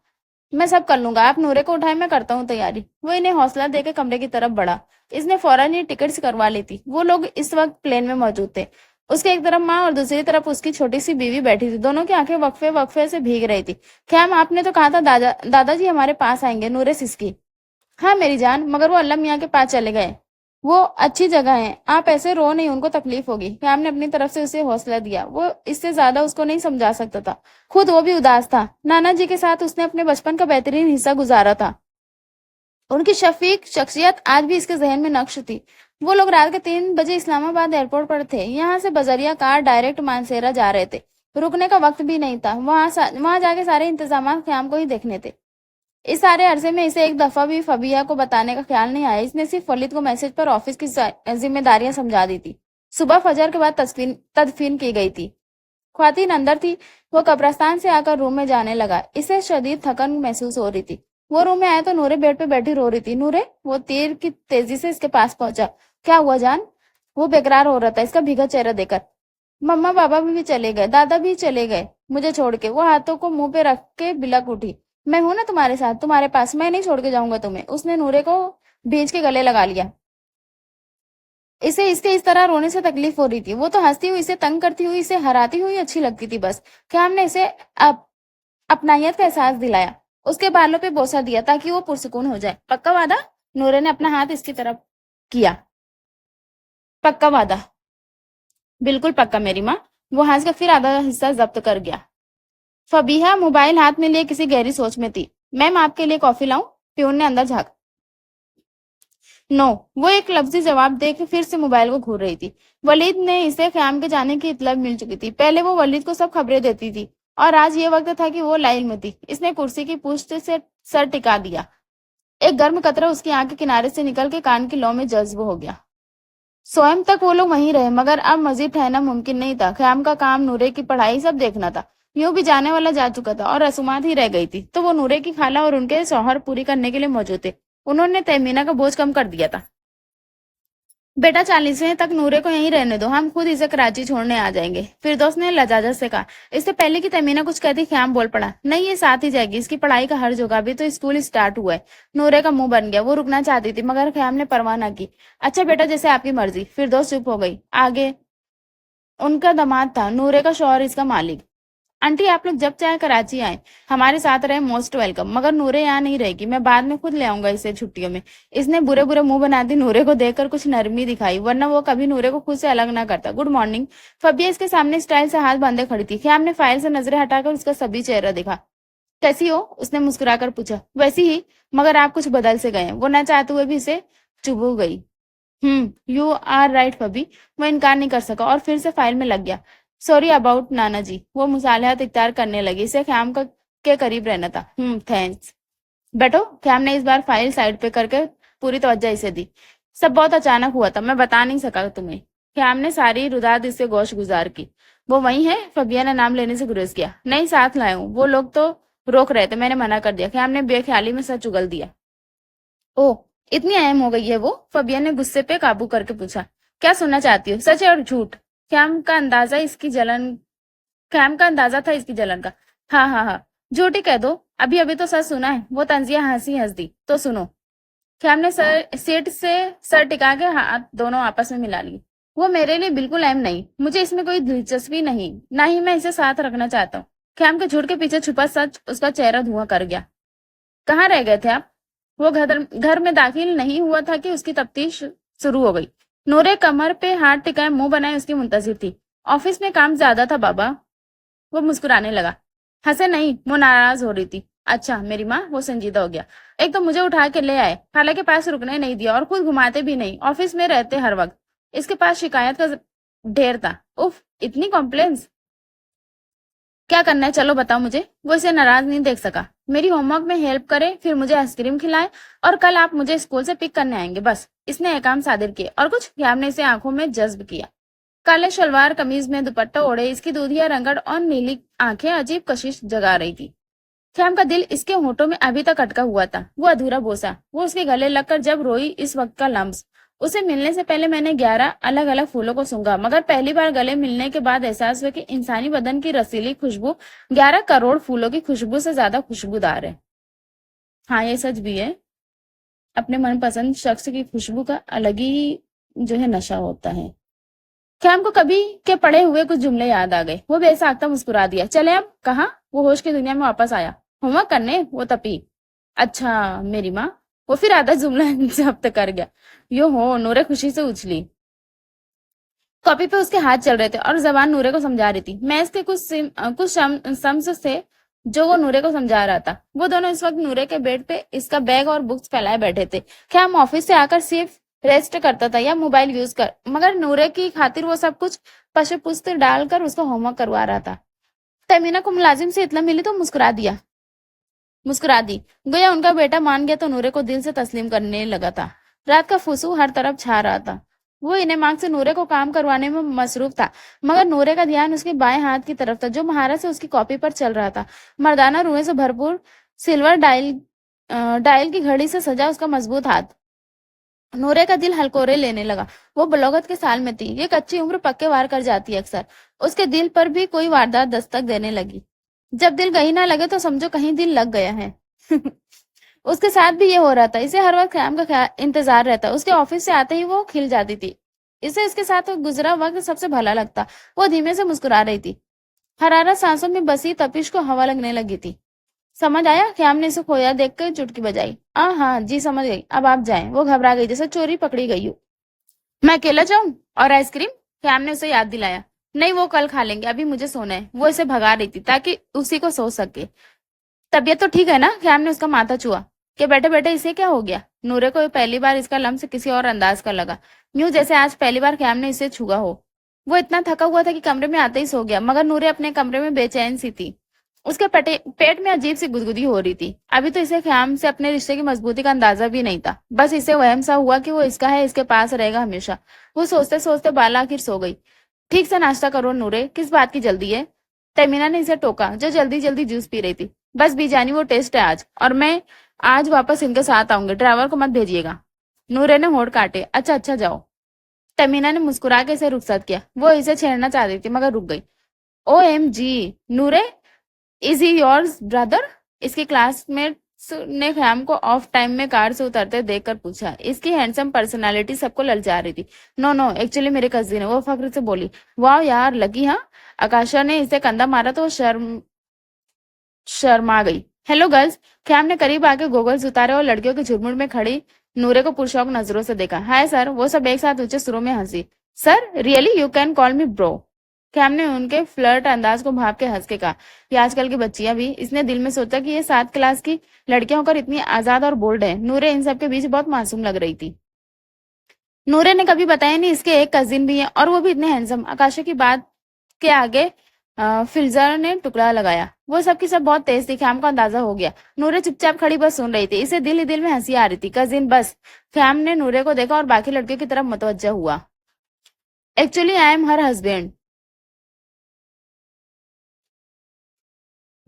मैं सब कर लूंगा, आप नूरे को उठाए, मैं करता हूँ तैयारी। वो इन्हें हौसला देकर कमरे की तरफ बढ़ा। इसने फौरन ही टिकट्स करवा ली थी। वो लोग इस वक्त प्लेन में मौजूद थे। उसके एक तरफ माँ और दूसरी तरफ उसकी छोटी सी बीवी बैठी थी। दोनों की आंखें वक्फे वक्फे से भीग रही थी। ख्याम, आपने तो कहा था दादाजी हमारे पास आएंगे, नूरे सिसकी। हाँ मेरी जान, मगर वो अल्लाह मियाँ के पास चले गए। वो अच्छी जगह है, आप ऐसे रो नहीं, उनको तकलीफ होगी। श्याम ने अपनी तरफ से उसे हौसला दिया। वो इससे ज्यादा उसको नहीं समझा सकता था। खुद वो भी उदास था। नाना जी के साथ उसने अपने बचपन का बेहतरीन हिस्सा गुजारा था। उनकी शफीक शख्सियत आज भी इसके जहन में नक्श थी। वो लोग रात के 3 बजे इस्लामाबाद एयरपोर्ट पर थे। यहाँ से बजरिया कार डायरेक्ट मानसेरा जा रहे थे। रुकने का वक्त भी नहीं था। वहां जाके सारे इंतजाम ख्याम को ही देखने थे। इस सारे अरसे में इसे एक दफा भी फबिया को बताने का ख्याल नहीं आया। इसने सिर्फ वलीद को मैसेज पर ऑफिस की जिम्मेदारियां समझा दी थी। सुबह फजर के बाद तदफीन की गई थी। ख्वातीन अंदर थी। वो कब्रस्तान से आकर रूम में जाने लगा। इसे शदीद थकन महसूस हो रही थी। वो रूम में आया तो नूरे बेड पे बैठी रो रही थी। नूरे, वो तीर की तेजी से इसके पास पहुंचा। क्या हुआ जान? वो बेकरार हो रहा था इसका भीगा चेहरा देखकर। मम्मा पापा भी चले गए, दादा भी चले गए मुझे छोड़ के। वो हाथों को मुंह पे रख के बिलक उठी। मैं हूं ना तुम्हारे साथ, तुम्हारे पास, मैं नहीं छोड़ के जाऊंगा तुम्हें। उसने नूरे को भींच के गले लगा लिया। इसे इसके इस तरह रोने से तकलीफ हो रही थी। वो तो हंसती हुई, इसे तंग करती हुई, इसे हराती हुई अच्छी लगती थी बस। क्या हमने इसे अपनायत का एहसास दिलाया। उसके बालों पे बोसा दिया ताकि वो पुरसुकून हो जाए। पक्का वादा? नूरे ने अपना हाथ इसकी तरफ किया। पक्का वादा? बिल्कुल पक्का मेरी माँ। वो हंस का फिर आधा हिस्सा जब्त कर गया। फबीहा मोबाइल हाथ में लिए किसी गहरी सोच में थी। मैम आपके लिए कॉफी लाऊं? प्यून ने अंदर झांक। नो। वो एक लफ्जी जवाब दे के फिर से मोबाइल को घूर रही थी। वलीद ने इसे ख्याम के जाने की इत्तला मिल चुकी थी। पहले वो वलीद को सब खबरें देती थी और आज ये वक्त था कि वो लाइल में थी। इसने कुर्सी की पूंछ से सर टिका दिया। एक गर्म कतरा उसकी आंख के किनारे से निकल के कान की लौ में जज्ब हो गया। स्वयं तक वो लोग वहीं रहे, मगर अब मजीद ठहरना मुमकिन नहीं था। ख्याम का काम, नूरे की पढ़ाई, सब देखना था। यूं भी जाने वाला जा चुका था और रसूमात ही रह गई थी। तो वो नूरे की खाला और उनके शौहर पूरी करने के लिए मौजूद थे। उन्होंने तहमीना का बोझ कम कर दिया था। बेटा 40वें तक नूरे को यहीं रहने दो, हम खुद इसे कराची छोड़ने आ जाएंगे, फिरदौस ने लजाजत से कहा। इससे पहले कि तमीना कुछ कहती ख्याम बोल पड़ा। नहीं, ये साथ ही जाएगी, इसकी पढ़ाई का हर्ज होगा, अभी तो स्कूल स्टार्ट हुआ है। नूरे का मुंह बन गया। वो रुकना चाहती थी मगर ख्याम ने परवाह न की। अच्छा बेटा, जैसे आपकी मर्जी। फिरदौस चुप हो गई। आगे उनका दामाद था, नूरे का शौहर, इसका मालिक। आंटी आप लोग जब चाहे कराची आए, हमारे साथ रहे मोस्ट वेलकम, मगर नूरे यहाँ नहीं रहेगी, मैं बाद में खुद ले आऊंगा इसे छुट्टियों में। इसने बुरे बुरे मुंह बना दी। नूरे को देखकर कुछ नरमी दिखाई, वरना वो कभी नूरे को खुद से अलग ना करता। Good morning. फबिया इसके सामने स्टाइल से हाथ बांधे खड़ी थी। ख्याम ने फाइल से नजरें हटाकर उसका सभी चेहरा देखा। कैसी हो, उसने मुस्कुराकर पूछा। वैसी ही, मगर आप कुछ बदल से गए हैं। वो न चाहते हुए भी इसे चुभ गई। You are right Fabi. वो इनकार नहीं कर सका और फिर से फाइल में लग गया। सॉरी अबाउट नाना जी। वो मुसालहत इख्तियार करने लगी। इसे ख्याम का के करीब रहना था। थैंक्स। बैठो। ख्याम ने इस बार फाइल साइड पे करके पूरी तवज्जो इसे दी। सब बहुत अचानक हुआ था, मैं बता नहीं सका तुम्हें। ख्याम ने सारी रुदात इससे गोश गुजार की। वो वही है? फबिया ने नाम लेने से गुरेज किया। नहीं, साथ लाए हूँ। वो लोग तो रोक रहे थे, मैंने मना कर दिया। ख्याम ने बेख्याली में सच उगल दिया। ओह, इतनी अहम हो गई है वो? फबिया ने गुस्से पे काबू करके पूछा। क्या सुनना चाहती हो, सच है और झूठ? ख्याम का अंदाजा इसकी जलन ख्याम का अंदाजा था इसकी जलन का। हाँ हाँ हाँ, झूठ ही कह दो। अभी अभी तो सच सुना है। वो तंजिया हंसी हंस दी। तो सुनो। ख्याम ने सीट से सर टिका के हाथ दोनों आपस में मिला लिए। वो मेरे लिए बिल्कुल अहम नहीं, मुझे इसमें कोई दिलचस्पी नहीं, ना ही मैं इसे साथ रखना चाहता हूँ। ख्याम के झूठ के पीछे छुपा सच उसका चेहरा धुआं कर गया। कहाँ रह गए थे आप? वो घर में दाखिल नहीं हुआ था कि उसकी तफ्तीश शुरू हो गई। नूरे कमर पे हाथ टिकाए मुंह बनाए उसकी मुंतजिर थी। ऑफिस में काम ज्यादा था बाबा। वो मुस्कुराने लगा। हंसे नहीं, वो नाराज हो रही थी। अच्छा मेरी माँ, वो संजीदा हो गया। एक तो मुझे उठा के ले आए, हालांकि पास रुकने नहीं दिया और खुद घुमाते भी नहीं। ऑफिस में रहते हर वक्त। इसके पास शिकायत का ढेर था। उफ, इतनी कॉम्प्लेन्स। क्या करना है, चलो बताओ मुझे। वो इसे नाराज नहीं देख सका। मेरी होमवर्क में हेल्प करे, फिर मुझे आइसक्रीम खिलाए और कल आप मुझे स्कूल से पिक करने आएंगे, बस। इसने एहकाम सादिर किए और कुछ ख्याम ने इसे आंखों में जज्ब किया। काले शलवार कमीज में दुपट्टा ओढ़े इसकी दूधिया रंगड़ और नीली आंखें अजीब कशिश जगा रही थी। ख्याम का दिल इसके होंठों में अभी तक अटका हुआ था। वो अधूरा बोसा। वो उसके गले लगकर जब रोई, इस वक्त का लम्स। उसे मिलने से पहले मैंने 11 अलग अलग फूलों को सूंघा, मगर पहली बार गले मिलने के बाद एहसास हुआ कि इंसानी बदन की रसीली खुशबू 11 करोड़ फूलों की खुशबू से ज्यादा खुशबूदार है। हाँ, ये सच भी है। अपने मनपसंद शख्स की खुशबू का अलग ही जो है नशा होता है। ख्याम को कभी के पढ़े हुए कुछ जुमले याद आ गए। वो बेसाख्ता मुस्कुरा दिया। चले अब? कहा। वो होश की दुनिया में वापस आया। होमवर्क करने? वो तपी। अच्छा मेरी माँ। वो फिर आधा जुमला जब्त कर गया। यो हो, नूरे खुशी से उछली। कॉपी पे उसके हाथ चल रहे थे और जबान नूरे को समझा रही थी। मैं इसके कुछ सम्स थे जो वो नूरे को समझा रहा था। वो दोनों इस वक्त नूरे के बेड पे इसका बैग और बुक्स फैलाए बैठे थे। क्या हम ऑफिस से आकर सिर्फ रेस्ट करता था या मोबाइल यूज कर, मगर नूरे की खातिर वो सब कुछ पशुपुस्त डालकर उसको होमवर्क करवा रहा था। तमीना को मुलाजिम से इत्तला मिली तो मुस्कुरा दी। गोया उनका बेटा मान गया तो नूरे को दिल से तस्लीम करने लगा था। रात का फुसू हर तरफ छा रहा था। वो इन्हें मांग से नूरे को काम करवाने में मसरूफ था, मगर नूरे का ध्यान उसके बाएं हाथ की तरफ था जो महारत से उसकी कॉपी पर चल रहा था। मर्दाना रुए से भरपूर सिल्वर डायल की घड़ी से सजा उसका मजबूत हाथ। नूरे का दिल हलकोरे लेने लगा। वो बलोगत के साल में थी। ये कच्ची उम्र पक्के वार कर जाती है अक्सर। उसके दिल पर भी कोई वारदात दस्तक देने लगी। जब दिल कहीं ना लगे तो समझो कहीं दिल लग गया है। उसके साथ भी ये हो रहा था। इसे हर वक्त ख्याम का इंतजार रहता। उसके ऑफिस से आते ही वो खिल जाती थी। इसे इसके साथ गुजरा वक्त सबसे भला लगता। वो धीमे से मुस्कुरा रही थी। हरारत सांसों में बसी तपिश को हवा लगने लगी थी। समझ आया? ख्याम ने इसे खोया देखकर चुटकी बजाई। हाँ जी समझ गई, अब आप जाएं। वो घबरा गई जैसे चोरी पकड़ी गई हो। मैं अकेला जाऊं? और आइसक्रीम? ख्याम ने उसे याद दिलाया। नहीं, वो कल खा लेंगे, अभी मुझे सोना है। वो इसे भगा रही थी ताकि उसी को सो सके। तबीयत तो ठीक है ना? ख्याम ने उसका माथा छुआ। कि बैठे बैठे इसे क्या हो गया? नूरे को पहली बार इसका लम्स किसी और अंदाज का लगा, यूं जैसे आज पहली बार ख्याम ने इसे छुआ हो। वो इतना थका हुआ था कि कमरे में आते ही सो गया, मगर नूरे अपने कमरे में बेचैन सी थी। उसके पेट में अजीब सी गुदगुदी हो रही थी। अभी तो इसे ख्याम से अपने रिश्ते की मजबूती का अंदाजा भी नहीं था। बस इसे वहम सा हुआ कि वो इसका है, इसके पास रहेगा हमेशा। वो सोचते सोचते बाला आखिर सो गई। ठीक से नाश्ता करो नूरे, किस बात की जल्दी है? तमीना ने इसे टोका जो जल्दी जल्दी जूस पी रही थी। बस बीजानी, वो टेस्ट है आज, और मैं आज वापस इनके साथ आऊंगी। ड्राइवर को मत भेजिएगा। नूरे ने होठ काटे। अच्छा अच्छा जाओ। तमीना ने मुस्कुरा के इसे रुखसत किया। वो इसे छेड़ना चाह रही थी मगर रुक गई। OMG, Noore, is he yours brother? इसकी क्लासमेट ने ख्याम को ऑफ टाइम में कार से उतरते देखकर पूछा। इसकी हैंडसम पर्सनालिटी सबको ललचा रही थी। नो नो, एक्चुअली मेरे कजिन है, वो फक्र से बोली। वाह यार, लकी। हाँ। आकाशा ने इसे कंधा मारा तो वो शर्मा गई। Hello girls. ख्याम ने करीब आके गोगल्स उतारे और लड़कियों के झुरमुट में खड़ी नूरे को पुरशौक नजरों से देखा। Hi sir. वो सब एक साथ ऊंचे सुरों में हंसी। Sir really, you can call me bro. Cam ने उनके फ्लर्ट अंदाज को भाप के हंस के कहा। ये आजकल की बच्चियां भी। इसने दिल में सोचा कि ये 7 क्लास की लड़कियां होकर इतनी आजाद और बोल्ड है। नूरे इन सब के बीच बहुत मासूम लग रही थी। नूरे ने कभी बताया नहीं इसके एक कजिन भी है, और वो भी इतने हैंडसम। आकाशा की बात के आगे फिल्जर ने टुकड़ा लगाया। वो सबकी सब बहुत तेज थी, ख्याम को अंदाजा हो गया। नूरे चुपचाप खड़ी बस सुन रही थी। इसे दिल ही दिल में हंसी आ रही थी। कजिन बस। ख्याम ने नूरे को देखा और बाकी लड़कियों की तरफ मुतवज्जा हुआ। Actually I am her husband.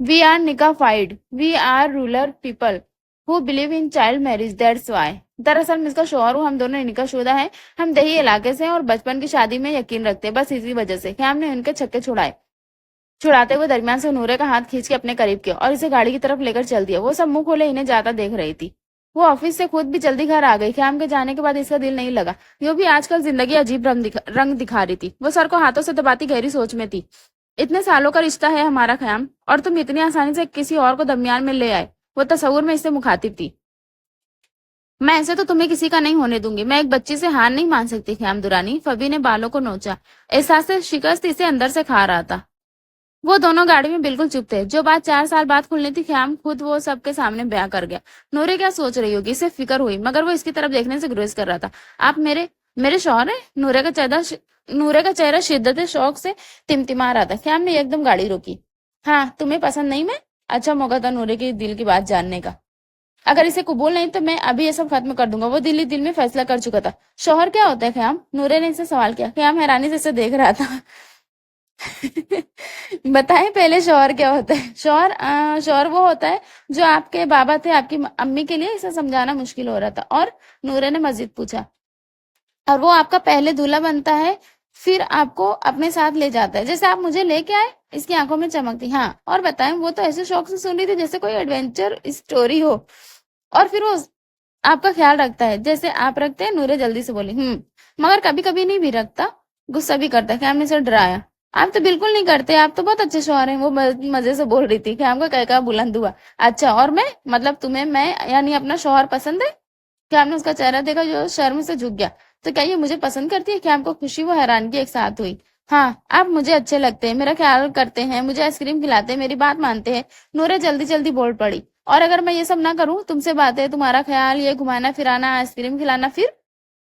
We are nikahfied. We are rural people who believe in child marriage, that's why. दरअसल मैं इसका शौहर हूँ, हम दोनों निकाशुदा हैं। हम दही इलाके से हैं और बचपन की शादी में यकीन रखते हैं, बस इसी वजह से। ख्याम ने उनके छक्के छुड़ाए। छुड़ाते हुए दरमियान से नूरे का हाथ खींच के अपने करीब किया और इसे गाड़ी की तरफ लेकर चल दिया। वो सब मुंह खोले इन्हें जाता देख रही थी। वो ऑफिस से खुद भी जल्दी घर आ गई। ख्याम के जाने के बाद इसका दिल नहीं लगा। यो भी आजकल जिंदगी अजीब रंग दिखा रही थी। वो सर को हाथों से दबाती गहरी सोच में थी। इतने सालों का रिश्ता है हमारा ख्याम, और तुम इतनी आसानी से किसी और को दरमियान में ले आए। वो तस्वुर में इससे मुखातिब थी। मैं ऐसे तो तुम्हें किसी का नहीं होने दूंगी। मैं एक बच्ची से हार नहीं मान सकती ख्याम दुरानी। फबी ने बालों को नोचा। एहसास से शिकस्त इसे अंदर से खा रहा था। वो दोनों गाड़ी में बिल्कुल चुप थे। जो बात 4 साल बाद खुलनी थी, ख्याम खुद वो सबके सामने बयां कर गया। नूरे क्या सोच रही होगी, इसे फिक्र हुई, मगर वो इसकी तरफ देखने से गुरेज कर रहा था। आप मेरे मेरे शौहर हैं? नूरे का चेहरा शिद्दत शौक से टिमटिमा रहा था। ख्याम ने एकदम गाड़ी रोकी। हाँ, तुम्हें पसंद नहीं मैं? अच्छा मौका था नूरे के दिल की बात जानने का। अगर इसे कबूल नहीं तो मैं अभी ये सब खत्म कर दूंगा। वो दिल ही दिल में फैसला कर चुका था। शौहर क्या होता है ख्याम? नूरे ने इसे सवाल किया। ख्याम हैरानी से इसे देख रहा था। बताएं पहले, शौहर क्या होता है? शौहर वो होता है जो आपके बाबा थे आपकी अम्मी के लिए। इसे समझाना मुश्किल हो रहा था। और नूरे ने मजीद पूछा। और वो आपका पहले दूल्हा बनता है, फिर आपको अपने साथ ले जाता है, जैसे आप मुझे लेके आए। इसकी आंखों में चमक थी। हाँ, और बताएं। वो तो ऐसे शौक से सुन रही थी जैसे कोई एडवेंचर स्टोरी हो। और फिर वो आपका ख्याल रखता है जैसे आप रखते हैं? नूरे जल्दी से बोली। मगर कभी कभी नहीं भी रखता, गुस्सा भी करता है। ख्याम ने इसे डराया। आप तो बिल्कुल नहीं करते, आप तो बहुत अच्छे शौहर हैं। वो मजे से बोल रही थी। ख्याम का कहका बुलंद हुआ। अच्छा, और मैं मतलब तुम्हें मैं यानी अपना शौहर पसंद है? ख्याम ने उसका चेहरा देखा जो शर्म से झुक गया। तो क्या ये मुझे पसंद करती है? ख्याम को खुशी वो हैरानगी एक साथ हुई। हाँ, आप मुझे अच्छे लगते हैं, मेरा ख्याल करते हैं, मुझे आइसक्रीम खिलाते हैं, मेरी बात मानते हैं। नूरे जल्दी जल्दी बोल पड़ी। और अगर मैं ये सब ना करूं, तुमसे बातें, तुम्हारा ख्याल, ये घुमाना फिराना, आइसक्रीम खिलाना, फिर?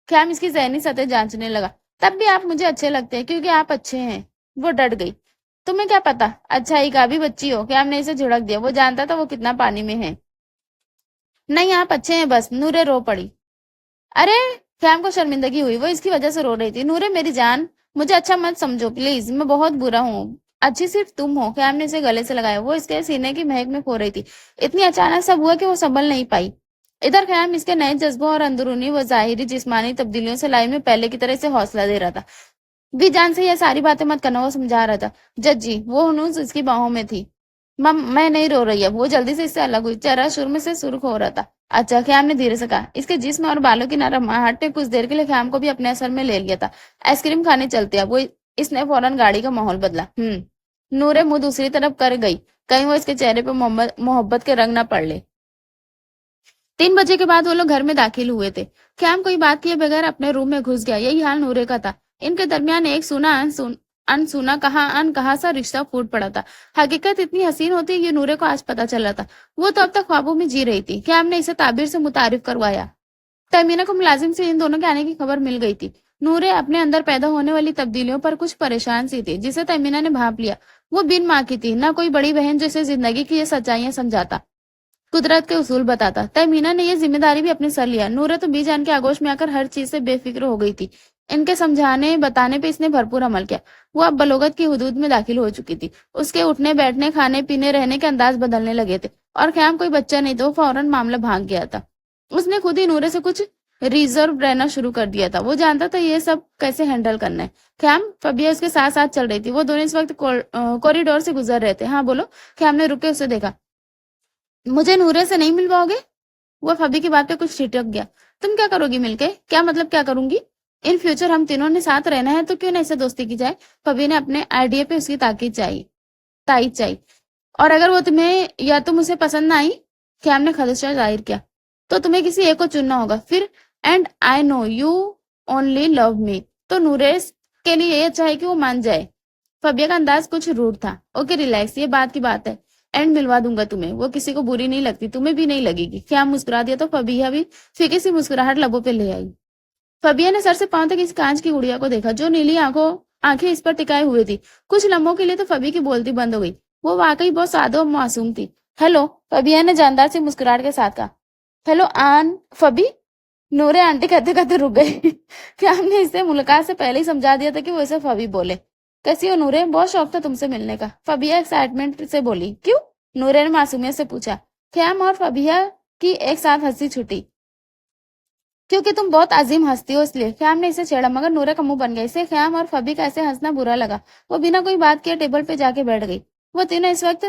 ख्याम इसकी जहनी सतह जांचने लगा। तब भी आप मुझे अच्छे लगते हैं क्योंकि आप अच्छे हैं। वो डट गई। तुम्हें क्या पता अच्छाई का? भी बच्ची हो। ख्याम ने इसे झिड़क दिया। वो जानता था वो कितना पानी में है। नहीं, आप अच्छे हैं बस। नूरे रो पड़ी। अरे! ख्याम को शर्मिंदगी हुई। वो इसकी वजह से रो रही थी। नूरे मेरी जान, मुझे अच्छा मत समझो प्लीज। मैं बहुत बुरा हूँ। अच्छी सिर्फ तुम हो। ख्याम ने इसे गले से लगाया। वो इसके सीने की महक में खो रही थी। इतनी अचानक सब हुआ कि वो संभल नहीं पाई। इधर ख्याम इसके नए जज्बों और अंदरूनी व जाहिरी जिस्मानी तब्दीलियों से लाइन में पहले की तरह से हौसला दे रहा था। भी जान से ये सारी बातें मत करना, वो समझा रहा था। जज्जी, वो हनूज इसकी बाहों में थी। मैं नहीं रो रही। अब वो जल्दी से इससे अलग हुई। चेहरा सुर्म से सुर्ख हो रहा था। अच्छा, ख्याम ने धीरे से कहा। इसके जिस्म और बालों की नरमाहट ने कुछ देर के लिए ख्याम को भी अपने असर में ले लिया था। आइसक्रीम खाने चलते। अब वो इसने फौरन गाड़ी का माहौल बदला। नूरे मुंह दूसरी तरफ कर गई, कहीं वो इसके चेहरे पर मोहब्बत के रंग न पड़ ले। 3 बजे के बाद वो लोग घर में दाखिल हुए थे। ख्याम कोई बात किए बगैर अपने रूम में घुस गया। यही हाल नूरे का था। इनके दरमियान एक सुना अनसुना अनकहा सा रिश्ता फूट पड़ा था। हकीकत इतनी हसीन होती है ये नूरे को आज पता चला था। वो तो अब तक ख्वाबों में जी रही थी। ख्याम ने इसे ताबीर से मुतारिफ करवाया। तमीना को मुलाजिम से इन दोनों के आने की खबर मिल गई थी। नूरे अपने अंदर पैदा होने वाली तब्दीलियों पर कुछ परेशान सी थी, जिसे तमीना ने भांप लिया। वो बिन माँ की थी, न कोई बड़ी बहन जो इसे जिंदगी की ये सच्चाइयां समझाता, कुदरत के उसूल बताता। तमीना ने यह जिम्मेदारी भी अपने सर लिया। नूरा तो बीजान के आगोश में आकर हर चीज से बेफिक्र हो गई थी। इनके समझाने बताने पे इसने भरपूर अमल किया। वो अब बलोगत की हुदूद में दाखिल हो चुकी थी। उसके उठने बैठने, खाने पीने, रहने के अंदाज बदलने लगे थे। और ख्याम कोई बच्चा नहीं, तो फौरन मामला भाग गया था। उसने खुद ही नूरे से कुछ रिजर्व रहना शुरू कर दिया था। वो जानता था ये सब कैसे हैंडल करना है। ख्याम, फबिया उसके साथ साथ चल रही थी। वो दोनों इस वक्त कॉरिडोर से गुजर रहे थे। हाँ बोलो। ख्याम ने रुक के उसे देखा। मुझे नूरे से नहीं मिलवाओगे? वो फबी की बात पे कुछ ठिठक गया। तुम क्या करोगी मिलके? क्या मतलब क्या करूंगी? इन फ्यूचर हम तीनों ने साथ रहना है तो क्यों ना ऐसे दोस्ती की जाए। फबी ने अपने आइडिया पे उसकी ताकीद चाहिए। और अगर वो तुम्हें या तुम उसे पसंद ना आई, ख्याम ने खदशा जाहिर किया, तो तुम्हें किसी एक को चुनना होगा फिर। And I know you only love me. तो नूरेश के लिए ये अच्छा है कि वो मान जाए। फबिया का अंदाज कुछ रूड था। ओके रिलैक्स, ये बात की बात है। एंड मिलवा दूंगा तुम्हें, वो किसी को बुरी नहीं लगती, तुम्हें भी नहीं लगेगी। ख्याम मुस्कुरा दिया तो फबिया भी फीकी सी मुस्कुराहट लबों पे ले आई। फबिया ने सर से पांव तक इस कांच की गुड़िया को देखा जो नीली आंखें इस पर टिकाए हुए थी। कुछ लम्हों के लिए तो फबी की बोलती बंद हो गई। वो वाकई बहुत सादो और मासूम थी। हेलो, फबिया ने जानदार सी मुस्कुराहट के साथ कहा। हेलो आन फबी। नूरे आंटी कहते कहते रुक गई। क्या हमने इसे मुलाकात से पहले ही समझा दिया था कि वो इसे फबी बोले। कैसी हो नूरे? बहुत शौक था तुमसे मिलने का, फबिया एक्साइटमेंट से बोली। क्यों? नूरे ने मासूमियत से पूछा। ख्याम और फबिया की एक साथ हंसी छुटी। क्योंकि तुम बहुत अजीम हंसती हो इसलिए। ख्याम ने इसे छेड़ा मगर नूरे का मुंह बन गया। इसे ख्याम और फबी का ऐसे हंसना बुरा लगा। वो बिना कोई बात किए टेबल पे जाके बैठ गई। वो तीनों इस वक्त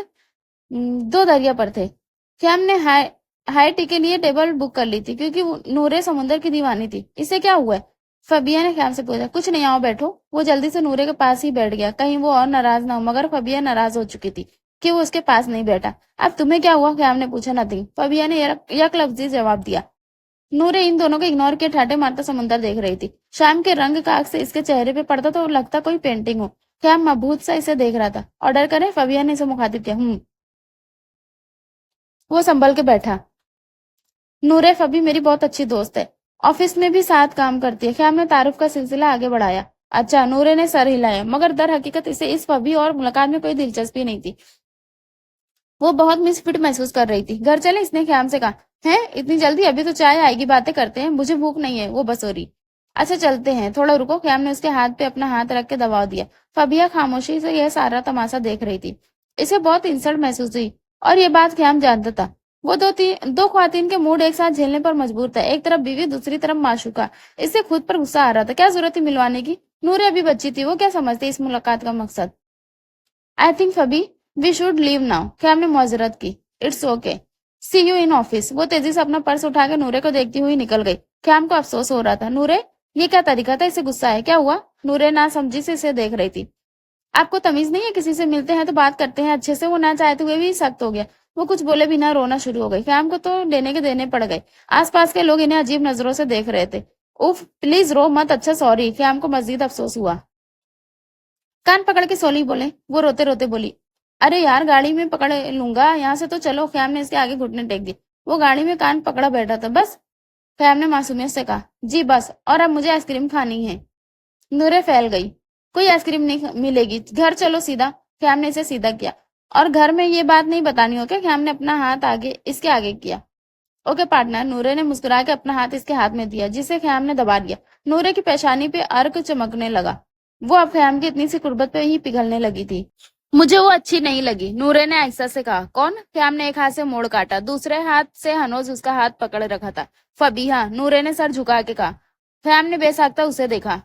दो दरिया पर थे। ख्याम ने हाई हाई टी के लिए टेबल बुक कर ली थी क्योंकि नूरे समुंदर की दीवानी थी। इसे क्या हुआ है? फबिया ने ख्याम से पूछा। कुछ नहीं, आओ बैठो। वो जल्दी से नूरे के पास ही बैठ गया, कहीं वो और नाराज ना हो। मगर फबिया नाराज हो चुकी थी कि वो उसके पास नहीं बैठा। अब तुम्हें क्या हुआ? ख्याम ने पूछा। नथिंग, फबिया ने यक लफ्जी जवाब दिया। नूरे इन दोनों को इग्नोर किए ठाटे मारता समुंदर देख रही थी। शाम के रंग का अक्स इसके चेहरे पे पड़ता तो लगता कोई पेंटिंग हो। क्या मबहूत सा इसे देख रहा था। ऑर्डर करें? फबिया ने इसे मुखातिब किया। वो संभल के बैठा। नूरे फबी मेरी बहुत अच्छी दोस्त है, ऑफिस में भी साथ काम करती है। ख्याम ने तारुफ का सिलसिला आगे बढ़ाया। अच्छा, नूरे ने सर हिलाया मगर दर हकीकत इसे इस फबी और मुलाकात में कोई दिलचस्पी नहीं थी। वो बहुत मिसफिट महसूस कर रही थी। घर चले? इसने ख्याम से कहा। है इतनी जल्दी? अभी तो चाय आएगी, बातें करते हैं। मुझे भूख नहीं है, वो बसोरी। अच्छा चलते हैं, थोड़ा रुको। ख्याम ने उसके हाथ पे अपना हाथ रख के दबा दिया। फबिया खामोशी से यह सारा तमाशा देख रही थी। इसे बहुत इंसल्ट महसूस हुई और ये बात ख्याम जानता था। वो दो ख्वातीन के मूड एक साथ झेलने पर मजबूर था। एक तरफ बीवी, दूसरी तरफ माशूका। इससे खुद पर गुस्सा आ रहा था। क्या जरूरत थी मिलवाने की? नूरे अभी बच्ची थी, वो क्या समझती इस मुलाकात का मकसद। I think Fabi we should leave now. क्या हमने मुआजरत की। It's okay, see you in office. वो तेजी से अपना पर्स उठा के नूरे को देखती हुई निकल गई। ख्याम को अफसोस हो रहा था। नूरे, ये क्या तरीका था? इसे गुस्सा है? क्या हुआ? नूरे ना समझी से इसे देख रही थी। आपको तमीज नहीं है? किसी से मिलते हैं तो बात करते हैं अच्छे से। वो ना चाहते हुए भी सख्त हो गया। वो कुछ बोले बिना रोना शुरू हो गई। ख्याम को तो लेने के देने पड़ गए। आसपास के लोग इन्हें अजीब नजरों से देख रहे थे। उफ प्लीज रो मत। अच्छा सॉरी। ख्याम को मजीद अफसोस हुआ। कान पकड़ के सोली बोले। वो रोते रोते बोली। अरे यार, गाड़ी में पकड़ लूंगा, यहाँ से तो चलो। ख्याम ने इसके आगे घुटने टेक दिए। वो गाड़ी में कान पकड़ा बैठा था। बस? ख्याम ने मासूमियत से कहा। जी बस, और अब मुझे आइसक्रीम खानी है। नूरे फैल गई। कोई आइसक्रीम नहीं मिलेगी, घर चलो सीधा। ख्याम ने इसे सीधा किया। और घर में ये बात नहीं बतानी हो क्या? ख्याम ने अपना हाथ आगे इसके आगे किया। Okay partner. नूरे ने मुस्कुरा के अपना हाथ इसके हाथ में दिया जिसे ख्याम ने दबा दिया। नूरे की पेशानी पे अर्क चमकने लगा। वो अब ख्याम की इतनी सी कुर्बत पे ही पिघलने लगी थी। मुझे वो अच्छी नहीं लगी, नूरे ने आयशा से कहा। कौन? ख्याम ने एक हाथ से मोड़ काटा, दूसरे हाथ से हनोज उसका हाथ पकड़ रखा था। फबीहा, नूरे ने सर झुका के कहा। ख्याम ने बेसाख्ता उसे देखा।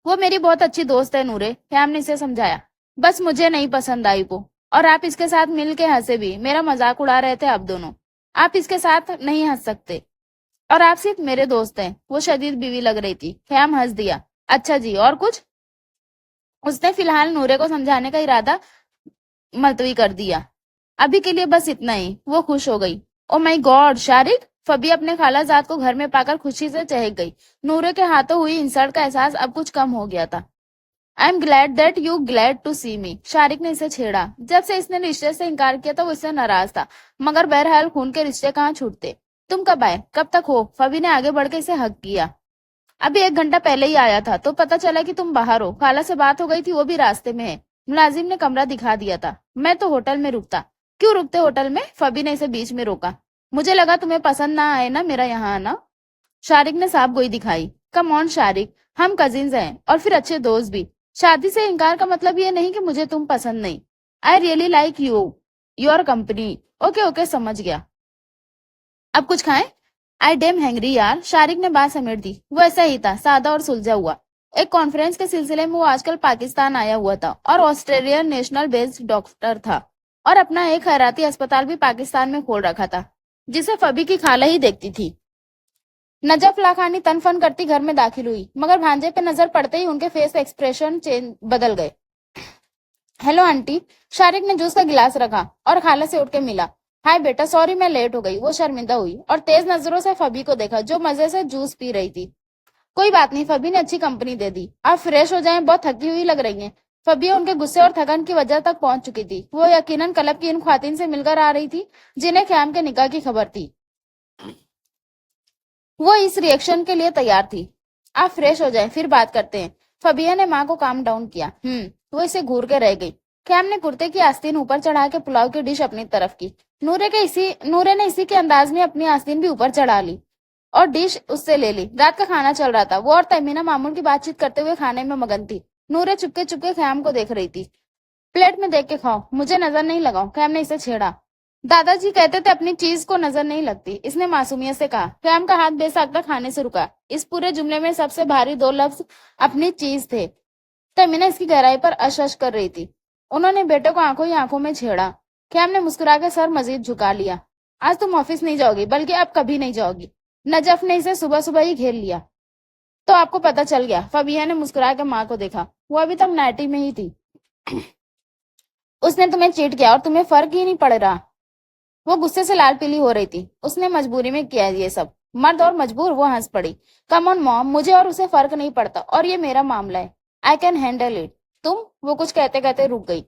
वो मेरी बहुत अच्छी दोस्त है नूरे, ख्याम ने इसे समझाया। बस मुझे नहीं पसंद आई वो। और आप इसके साथ मिल के हंसे भी, मेरा मजाक उड़ा रहे थे आप दोनों। आप इसके साथ नहीं हंस सकते और आप सिर्फ मेरे दोस्त हैं। वो शदीद बीवी लग रही थी। ख्याम हंस दिया। अच्छा जी, और कुछ? उसने फिलहाल नूरे को समझाने का इरादा मुलतवी कर दिया। अभी के लिए बस इतना ही। वो खुश हो गई। Oh my god Shariq! Fabi अपने खालाजाद को घर में पाकर खुशी से चहक गई। नूरे के हाथों हुई इंसल्ट का एहसास अब कुछ कम हो गया था। I am glad that you glad to see me. Shariq ने इसे छेड़ा। जब से इसने रिश्ते से इनकार किया था वो इससे नाराज था, मगर बहरहाल खून के रिश्ते कहाँ छूटते। तुम कब आए? कब तक हो? फबी ने आगे बढ़ के इसे हक किया। अभी 1 घंटा पहले ही आया था तो पता चला कि तुम बाहर हो। खाला से बात हो गई थी, वो भी रास्ते में है। मुलाजिम ने कमरा दिखा दिया था। मैं तो होटल में रुकता। क्यों रुकते होटल में? फबी ने इसे बीच में रोका। मुझे लगा तुम्हें पसंद ना आए ना मेरा यहाँ आना। शारिक ने साफ गोई दिखाई। कम ऑन शारिक, हम कजिन्स हैं और फिर अच्छे दोस्त भी। शादी से इनकार का मतलब ये नहीं कि मुझे तुम पसंद नहीं। I really like you, your company. Okay okay, समझ गया। अब कुछ खाएं? आई डेम हैंगरी यार। शारिक ने बात समेट दी। वो ऐसा ही था, सादा और सुलझा हुआ। एक कॉन्फ्रेंस के सिलसिले में वो आजकल पाकिस्तान आया हुआ था और ऑस्ट्रेलियन नेशनल बेस्ड डॉक्टर था। और अपना एक खैराती अस्पताल भी पाकिस्तान में खोल रखा था, जिसे फबी की खाला ही देखती थी। नजफ लाखानी तनफन करती घर में दाखिल हुई, मगर भांजे पे नजर पड़ते ही उनके फेस एक्सप्रेशन चेंज बदल गए। Hello aunty. शारिक ने जूस का गिलास रखा और खाला से उठ के मिला। हाय बेटा, सॉरी मैं लेट हो गई। वो शर्मिंदा हुई और तेज नजरों से फबी को देखा, जो मजे से जूस पी रही थी। कोई बात नहीं, फबी ने अच्छी कंपनी दे दी। आप फ्रेश हो जाएं, बहुत थकी हुई लग रही हैं। फबिया उनके गुस्से और थकन की वजह तक पहुंच चुकी थी। वो यकीनन क्लब की इन ख्वातीन से मिलकर आ रही थी, जिन्हें ख्याम के निकाह की खबर थी। वो इस रिएक्शन के लिए तैयार थी। आप फ्रेश हो जाएं, फिर बात करते हैं। फबिया ने माँ को काम डाउन किया। वो इसे घूर के रह गई। ख्याम ने कुर्ते की आस्तीन ऊपर चढ़ा के पुलाव की डिश अपनी तरफ की। नूरे ने इसी के अंदाज में अपनी आस्तीन भी ऊपर चढ़ा ली और डिश उससे ले ली। रात का खाना चल रहा था। वो और तमीना मामून की बातचीत करते हुए खाने में मगन थी। नूरे चुपके चुपके ख्याम को देख रही थी। प्लेट में देख के खाओ, मुझे नजर नहीं लगाओ, ख्याम ने इसे छेड़ा। दादाजी कहते थे अपनी चीज को नजर नहीं लगती, इसने मासूमियत से कहा। ख्याम का हाथ बेसाख्ता खाने से रुका। इस पूरे जुमले में सबसे भारी दो लफ्ज अपनी चीज थे। तमीना इसकी गहराई पर अशश कर रही थी। उन्होंने बेटे को आंखों ही आंखों में छेड़ा। ख्याम ने मुस्कुरा कर सर मजीद झुका लिया। आज तुम ऑफिस नहीं जाओगी, बल्कि अब कभी नहीं जाओगी। नजफ ने इसे सुबह सुबह ही घेर लिया। तो आपको पता चल गया। फबिया ने मुस्कुरा कर माँ को देखा। वो अभी तक नाइटी में ही थी। उसने तुम्हें चीट किया और तुम्हें फर्क ही नहीं पड़ रहा। वो गुस्से से लाल पीली हो रही थी। उसने मजबूरी में किया ये सब। मर्द और मजबूर। वो हंस पड़ी। कम ऑन मॉम, मुझे और उसे फर्क नहीं पड़ता और ये मेरा मामला है। I can handle it. तुम। वो कुछ कहते कहते रुक गई।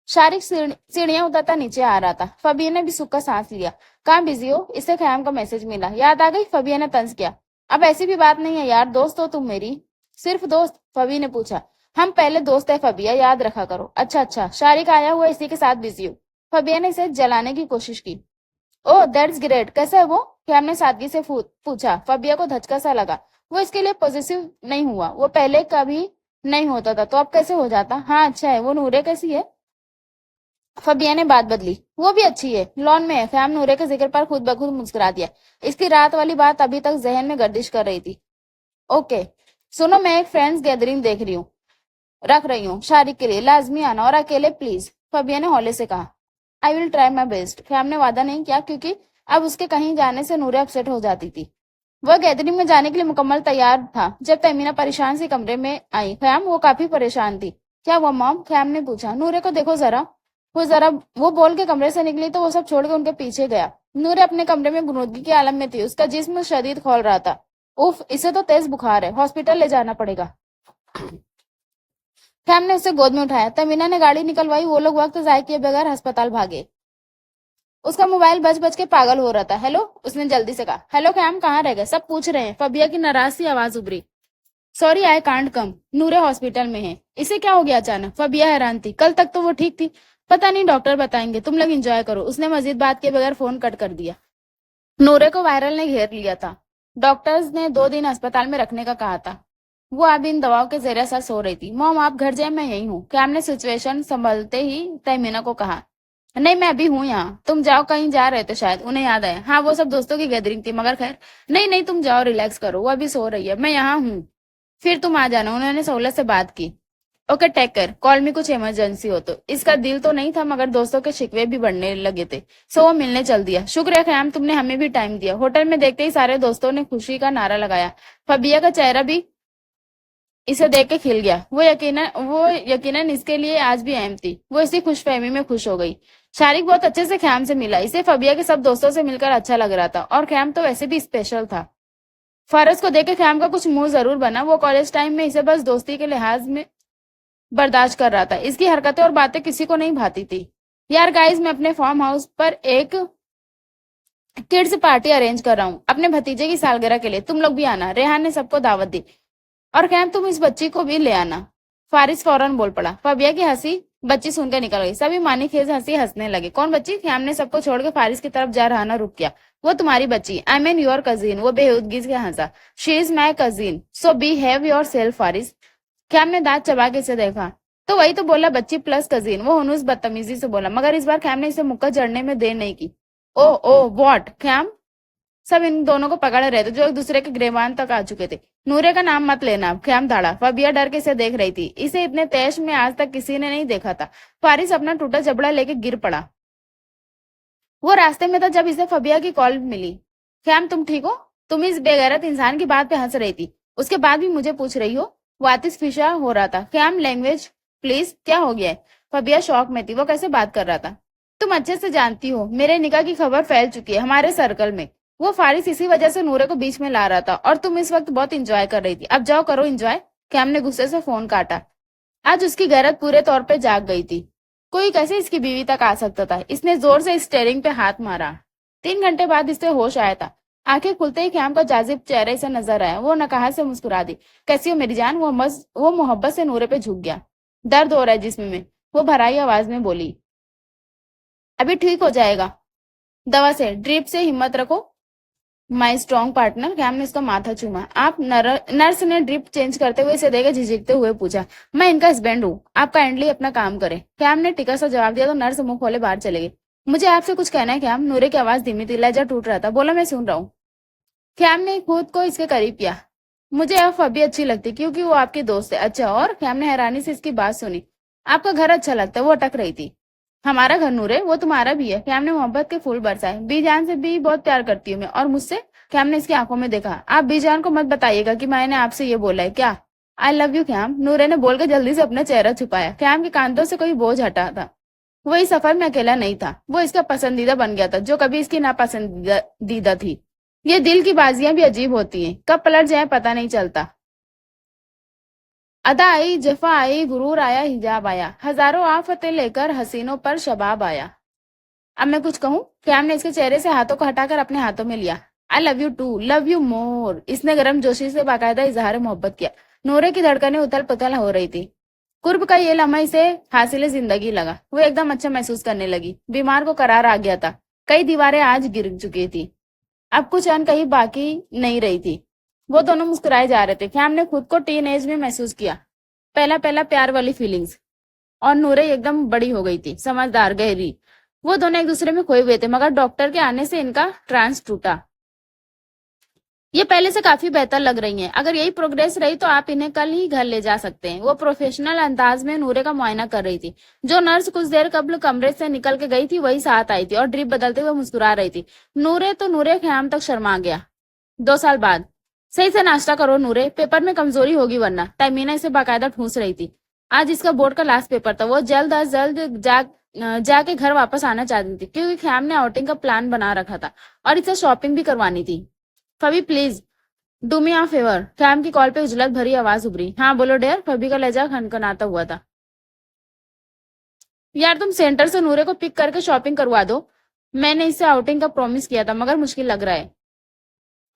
शारिक सीढ़ियां उतरता नीचे आ रहा था। फबिया ने भी सुख का सांस लिया। कहाँ बिजी हो? इससे ख्याम का मैसेज मिला। याद आ गई? फबिया ने तंज किया। अब ऐसी भी बात नहीं है यार, दोस्त हो तुम मेरी। सिर्फ दोस्त? फबी ने पूछा। हम पहले दोस्त है फबिया, याद रखा करो। अच्छा अच्छा, शारिक आया हुआ इसी के साथ बिजी हूँ। फबिया ने इसे जलाने की कोशिश की। ओह दैट्स ग्रेट, कैसा है वो? ख्याम ने सादगी से पूछा। फबिया को धचका सा लगा। वो इसके लिए पॉजिटिव नहीं हुआ। वो पहले कभी नहीं होता था, तो अब कैसे हो जाता? हाँ अच्छा है। वो नूरे कैसी है? फबिया ने बात बदली। वो भी अच्छी है, लॉन में है। ख्याम नूरे के जिक्र पर खुद ब खुद मुस्कुरा दिया। इसकी रात वाली बात अभी तक जहन में गर्दिश कर रही थी। ओके सुनो, मैं एक फ्रेंड्स गैदरिंग रख रही हूँ शारिक के लिए, लाजमी आना, और अकेले प्लीज। फबिया ने हौले से कहा। I will try my best. Khyam ने वादा नहीं किया, क्योंकि अब उसके कहीं जाने से नूरे अपसेट हो जाती थी। वह गैदरिंग में जाने के लिए मुकम्मल तैयार था जब तमीना परेशान सी कमरे में आई। ख्याम, वो काफी परेशान थी। क्या हुआ मॉम? ख्याम ने पूछा। नूरे को देखो जरा। वो बोल के कमरे से निकली तो वो सब छोड़ के उनके पीछे गया। नूरे अपने कमरे में गुनूदगी के आलम में थी। उसका जिस्म शदीद खौल रहा था। उफ, इसे तो तेज बुखार है, हॉस्पिटल ले जाना पड़ेगा। ख्याम ने उसे गोद में उठाया। तमीना ने गाड़ी निकलवाई। वो लोग वक्त जाय किए बगैर अस्पताल भागे। उसका मोबाइल बज बज के पागल हो रहा था। हेलो, उसने जल्दी से कहा। हेलो ख्याम, कहाँ रह गए? सब पूछ रहे हैं। फबिया की नाराज सी आवाज उभरी। Sorry I can't come. Noore hospital में है। इसे क्या हो गया अचानक? फबिया हैरान थी। कल तक तो वो ठीक थी। पता नहीं, डॉक्टर बताएंगे, तुम लोग एंजॉय करो। उसने मजीद बात के बगैर फोन कट कर दिया। नूरे को वायरल ने घेर लिया था। डॉक्टर्स ने 2 दिन अस्पताल में रखने का कहा था। वो अब इन दवाओं के जरिए असर सो रही थी। मॉम आप घर जाए, मैं यही हूँ। कैम ने सिचुएशन संभलते ही तहमीना को कहा। नहीं मैं अभी हूँ यहाँ, तुम जाओ। कहीं जा रहे थे शायद, उन्हें याद आया। हाँ वो सब दोस्तों की गैदरिंग थी, मगर खैर। नहीं नहीं तुम जाओ, रिलैक्स करो, वो अभी सो रही है, मैं यहाँ हूँ। फिर तुम आ जाना। उन्होंने सहूलत से बात की। ओके टेक केयर, कॉल में कुछ इमरजेंसी हो तो। इसका दिल तो नहीं था, मगर दोस्तों के शिकवे भी बढ़ने लगे थे, सो वो मिलने चल दिया। शुक्र है ख्याम, तुमने हमें भी टाइम दिया। होटल में देखते ही सारे दोस्तों ने खुशी का नारा लगाया। फबिया का चेहरा भी इसे देख के खिल गया। वो यकीनन इसके लिए आज भी अहम थी। वो इसी खुशफहमी में खुश हो गई। शारिक बहुत अच्छे से ख्याम से मिला। इसे फबिया के सब दोस्तों से मिलकर अच्छा लग रहा था, और ख्याम तो वैसे भी स्पेशल था। फारस को देख के ख्याम का कुछ मुंह जरूर बना। वो कॉलेज टाइम में इसे बस दोस्ती के लिहाज में बर्दाश्त कर रहा था। इसकी हरकतें और बातें किसी को नहीं भाती थी। यार गाइस, मैं अपने फार्म हाउस पर एक किड्स पार्टी अरेंज कर रहा हूँ अपने भतीजे की सालगिरह के लिए, तुम लोग भी आना। रेहान ने सबको दावत दी। और कैम तुम इस बच्ची को भी ले आना। फारिस फौरन बोल पड़ा। फबिया की हंसी बच्ची सुनकर निकल गई। सभी मानी खेज हंसी हंसने लगे। कौन बच्ची? ख्याम ने सबको छोड़कर फारिस की तरफ जा रहा ना रुक गया। वो तुम्हारी बच्ची, आई मीन योर कजिन। वो बेहूदगी से हंसा। She is my cousin, so behave yourself Faris. Khyam ने दांत चबा के इसे देखा। तो वही तो बोला, बच्ची प्लस कजिन। वो हुनूस बदतमीजी से बोला, मगर इस बार ख्याम ने इसे मुक्का जड़ने में देर नहीं की। ओ ओ व्हाट ख्याम? सब इन दोनों को पकड़ रहे थे, जो एक दूसरे के गिरेबान तक आ चुके थे। नूरे का नाम मत लेना। ख्याम दाड़ा। फबिया डर के इसे देख रही थी। इसे इतने तेज में आज तक किसी ने नहीं देखा था। फारिस अपना टूटा जबड़ा लेके गिर पड़ा। वो रास्ते में था जब इसे फबिया की कॉल मिली। ख्याम तुम ठीक हो? तुम इस बेगैरत इंसान की बात पे हंस रही थी, उसके बाद भी मुझे पूछ रही हो। वातिस फिशा हो रहा था। ख्याम लैंग्वेज प्लीज, क्या हो गया है? फबिया शॉक में थी, वो कैसे बात कर रहा था। तुम अच्छे से जानती हो मेरे निकाह की खबर फैल चुकी है हमारे सर्कल में। वो फारिस इसी वजह से नूरे को बीच में ला रहा था और तुम इस वक्त बहुत इंजॉय कर रही थी। अब जाओ करो इंजॉय। ख्याम ने गुस्से से फोन काटा। आज उसकी गैरत पूरे तौर पे जाग गई थी। कोई कैसे इसकी बीवी तक आ सकता था। इसने जोर से स्टेयरिंग पे हाथ मारा। 3 घंटे बाद इसे होश आया था। आंखें खुलते ही ख्याम का जाजिब चेहरे इसे नजर आया। वो नकाहत से मुस्कुरा दी। कैसी हो मेरी जान? वो मोहब्बत से नूरे पे झुक गया। दर्द हो रहा है जिस्म में, वो भराई आवाज में बोली। अभी ठीक हो जाएगा, दवा से, ड्रिप से, हिम्मत रखो माई स्ट्रॉन्ग पार्टनर। ख्याम ने उसका माथा चूमा। आप नर्स ने ड्रिप चेंज करते हुए इसे देकर झिझकते हुए पूछा। मैं इनका हस्बैंड हूँ, आप काइंडली अपना काम करें। ख्याम ने टिका सा जवाब दिया तो नर्स मुंह खोले बाहर चले गई। मुझे आपसे कुछ कहना है ख्याम। नूरे की आवाज धीमी थी, लहजा टूट रहा था। बोला, मैं सुन रहा हूँ। ख्याम ने खुद को इसके करीब किया। मुझे आप अभी अच्छी लगती क्योंकि वो आपकी दोस्त है। अच्छा, और? ख्याम ने हैरानी से इसकी बात सुनी। आपका घर अच्छा लगता है, वो अटक रही थी। हमारा घर नूरे, वो तुम्हारा भी है। ख्याम ने मोहब्बत के फूल बरसाए। बीजान से भी बहुत प्यार करती हूँ मैं, और मुझसे? ख्याम ने इसकी आंखों में देखा। आप बीजान को मत बताइएगा कि मैंने आपसे ये बोला है क्या। आई लव यू ख्याम, नूरे ने बोलकर जल्दी से अपना चेहरा छुपाया। ख्याम के कांधों से कोई बोझ हटा था। वो इस सफर में अकेला नहीं था, वो इसका पसंदीदा बन गया था जो कभी इसकी नापसंदीदा थी। ये दिल की बाजियां भी अजीब होती हैं, कब पलट जाए पता नहीं चलता। अदा आई, जफा आई, गुरूर आया, हिजाब आया, हजारों आफतें लेकर हसीनों पर शबाब आया। अब मैं कुछ कहूँ? ख्याम ने इसके चेहरे से हाथों को हटाकर अपने हाथों में लिया। I love you too, love you more. इसने गर्म जोशी से बाकायदा इजहार मोहब्बत किया। नूरे की धड़कनें उथल पुथल हो रही थी। कुर्ब का ये लम्हा इसे हासिल जिंदगी लगा। वो एकदम अच्छा महसूस करने लगी। बीमार को करार आ गया था। कई दीवारें आज गिर चुकी थी। अब कुछ अनकही बाकी नहीं रही थी। वो दोनों मुस्कुराए जा रहे थे। ख्याम ने खुद को टीन एज में महसूस किया। पहला पहला प्यार वाली फीलिंग्स। और नूरे एकदम बड़ी हो गई थी, समझदार, गहरी। वो दोनों एक दूसरे में खोए हुए थे, मगर डॉक्टर के आने से इनका ट्रांस टूटा। ये पहले से काफी बेहतर लग रही हैं। अगर यही प्रोग्रेस रही तो आप इन्हें कल ही घर ले जा सकते हैं। वो प्रोफेशनल अंदाज में नूरे का मुआयना कर रही थी। जो नर्स कुछ देर कबल कमरे से निकल के गई थी वही साथ आई थी और ड्रिप बदलते हुए मुस्कुरा रही थी। नूरे ख्याम तक शर्मा गया। 2 साल बाद। सही से नाश्ता करो नूरे, पेपर में कमजोरी होगी वरना। तैमीना इसे बाकायदा ठूस रही थी। आज इसका बोर्ड का लास्ट पेपर था। वो जल्द अज जल्द जाके घर वापस आना चाहती थी क्योंकि ख्याम ने आउटिंग का प्लान बना रखा था और इसे शॉपिंग भी करवानी थी। Fabi please do me a favour. Khyam की कॉल पे उजलत भरी आवाज उभरी। हाँ बोलो डेयर। फबी का लहजा खनखनाता हुआ था। यार तुम सेंटर से नूरे को पिक करके शॉपिंग करवा दो। मैंने इससे आउटिंग का प्रॉमिस किया था मगर मुश्किल लग रहा है।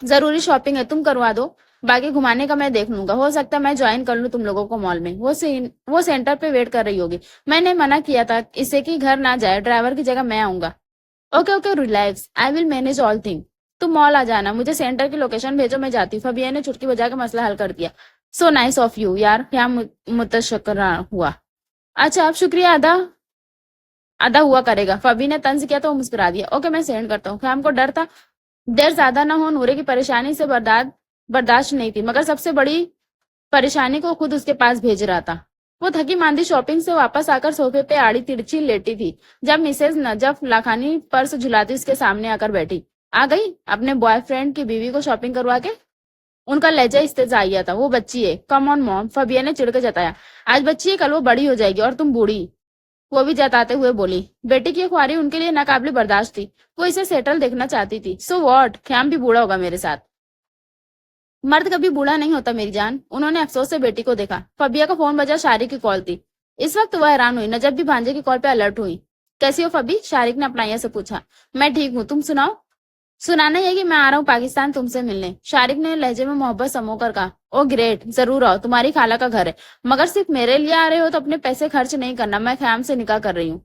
जरूरी शॉपिंग है, तुम करवा दो। बाकी घुमाने का मैं देख लूंगा। हो सकता है मैं ज्वाइन कर लूं तुम लोगों को मॉल में। वो सेंटर पे वेट कर रही होगी। मैंने मना किया था इसे कि घर ना जाए, ड्राइवर की जगह मैं आऊंगा। Okay okay relax, I will manage all thing. तुम मॉल आ जाना, मुझे सेंटर की लोकेशन भेजो, मैं जाती हूँ। फबिया ने चुटकी बजा के मसला हल कर दिया। सो नाइस ऑफ यू यार। क्या मुतशक्करा हुआ। अच्छा अब शुक्रिया अदा अदा हुआ करेगा। फबी ने तंज किया तो वो मुस्कुरा दिया। ओके मैं सेंड करता हूँ। ख्याम को डर था देर ज्यादा ना हो। नूरे की परेशानी से बर्दाश्त नहीं थी मगर सबसे बड़ी परेशानी को खुद उसके पास भेज रहा था। वो थकी मांदी शॉपिंग से वापस आकर सोफे पे आड़ी तिरछी लेटी थी जब मिसेज नजफ लाखानी पर्स झुलाती उसके सामने आकर बैठी। आ गई अपने बॉयफ्रेंड की बीवी को शॉपिंग करवा के। उनका लहजा इस्तेजाइया था। वो बच्ची है, कम ऑन मॉम। फबिया ने चिढ़ के जताया। आज बच्ची है, कल वो बड़ी हो जाएगी और तुम बूढ़ी। वो भी जताते हुए बोली। बेटी की खुआरी उनके लिए नाकाबिले बर्दाश्त थी। वो इसे सेटल देखना चाहती थी। सो वॉट, ख्याम भी बूढ़ा होगा मेरे साथ। मर्द कभी बूढ़ा नहीं होता मेरी जान। उन्होंने अफसोस से बेटी को देखा। फबिया का फोन बजा, शारिक की कॉल थी। इस वक्त वह हैरान हुई। नजब भी भांजे की कॉल पे अलर्ट हुई। कैसी हो फबी? शारिक ने अपनाइया से पूछा। मैं ठीक हूँ, तुम सुनाओ। सुनाना यह कि मैं आ रहा हूँ पाकिस्तान तुमसे मिलने। शारिक ने लहजे में मोहब्बत समोकर कहा। ओ ग्रेट, जरूर आओ, तुम्हारी खाला का घर है। मगर सिर्फ मेरे लिए आ रहे हो तो अपने पैसे खर्च नहीं करना। मैं ख्याम से निकाह कर रही हूँ।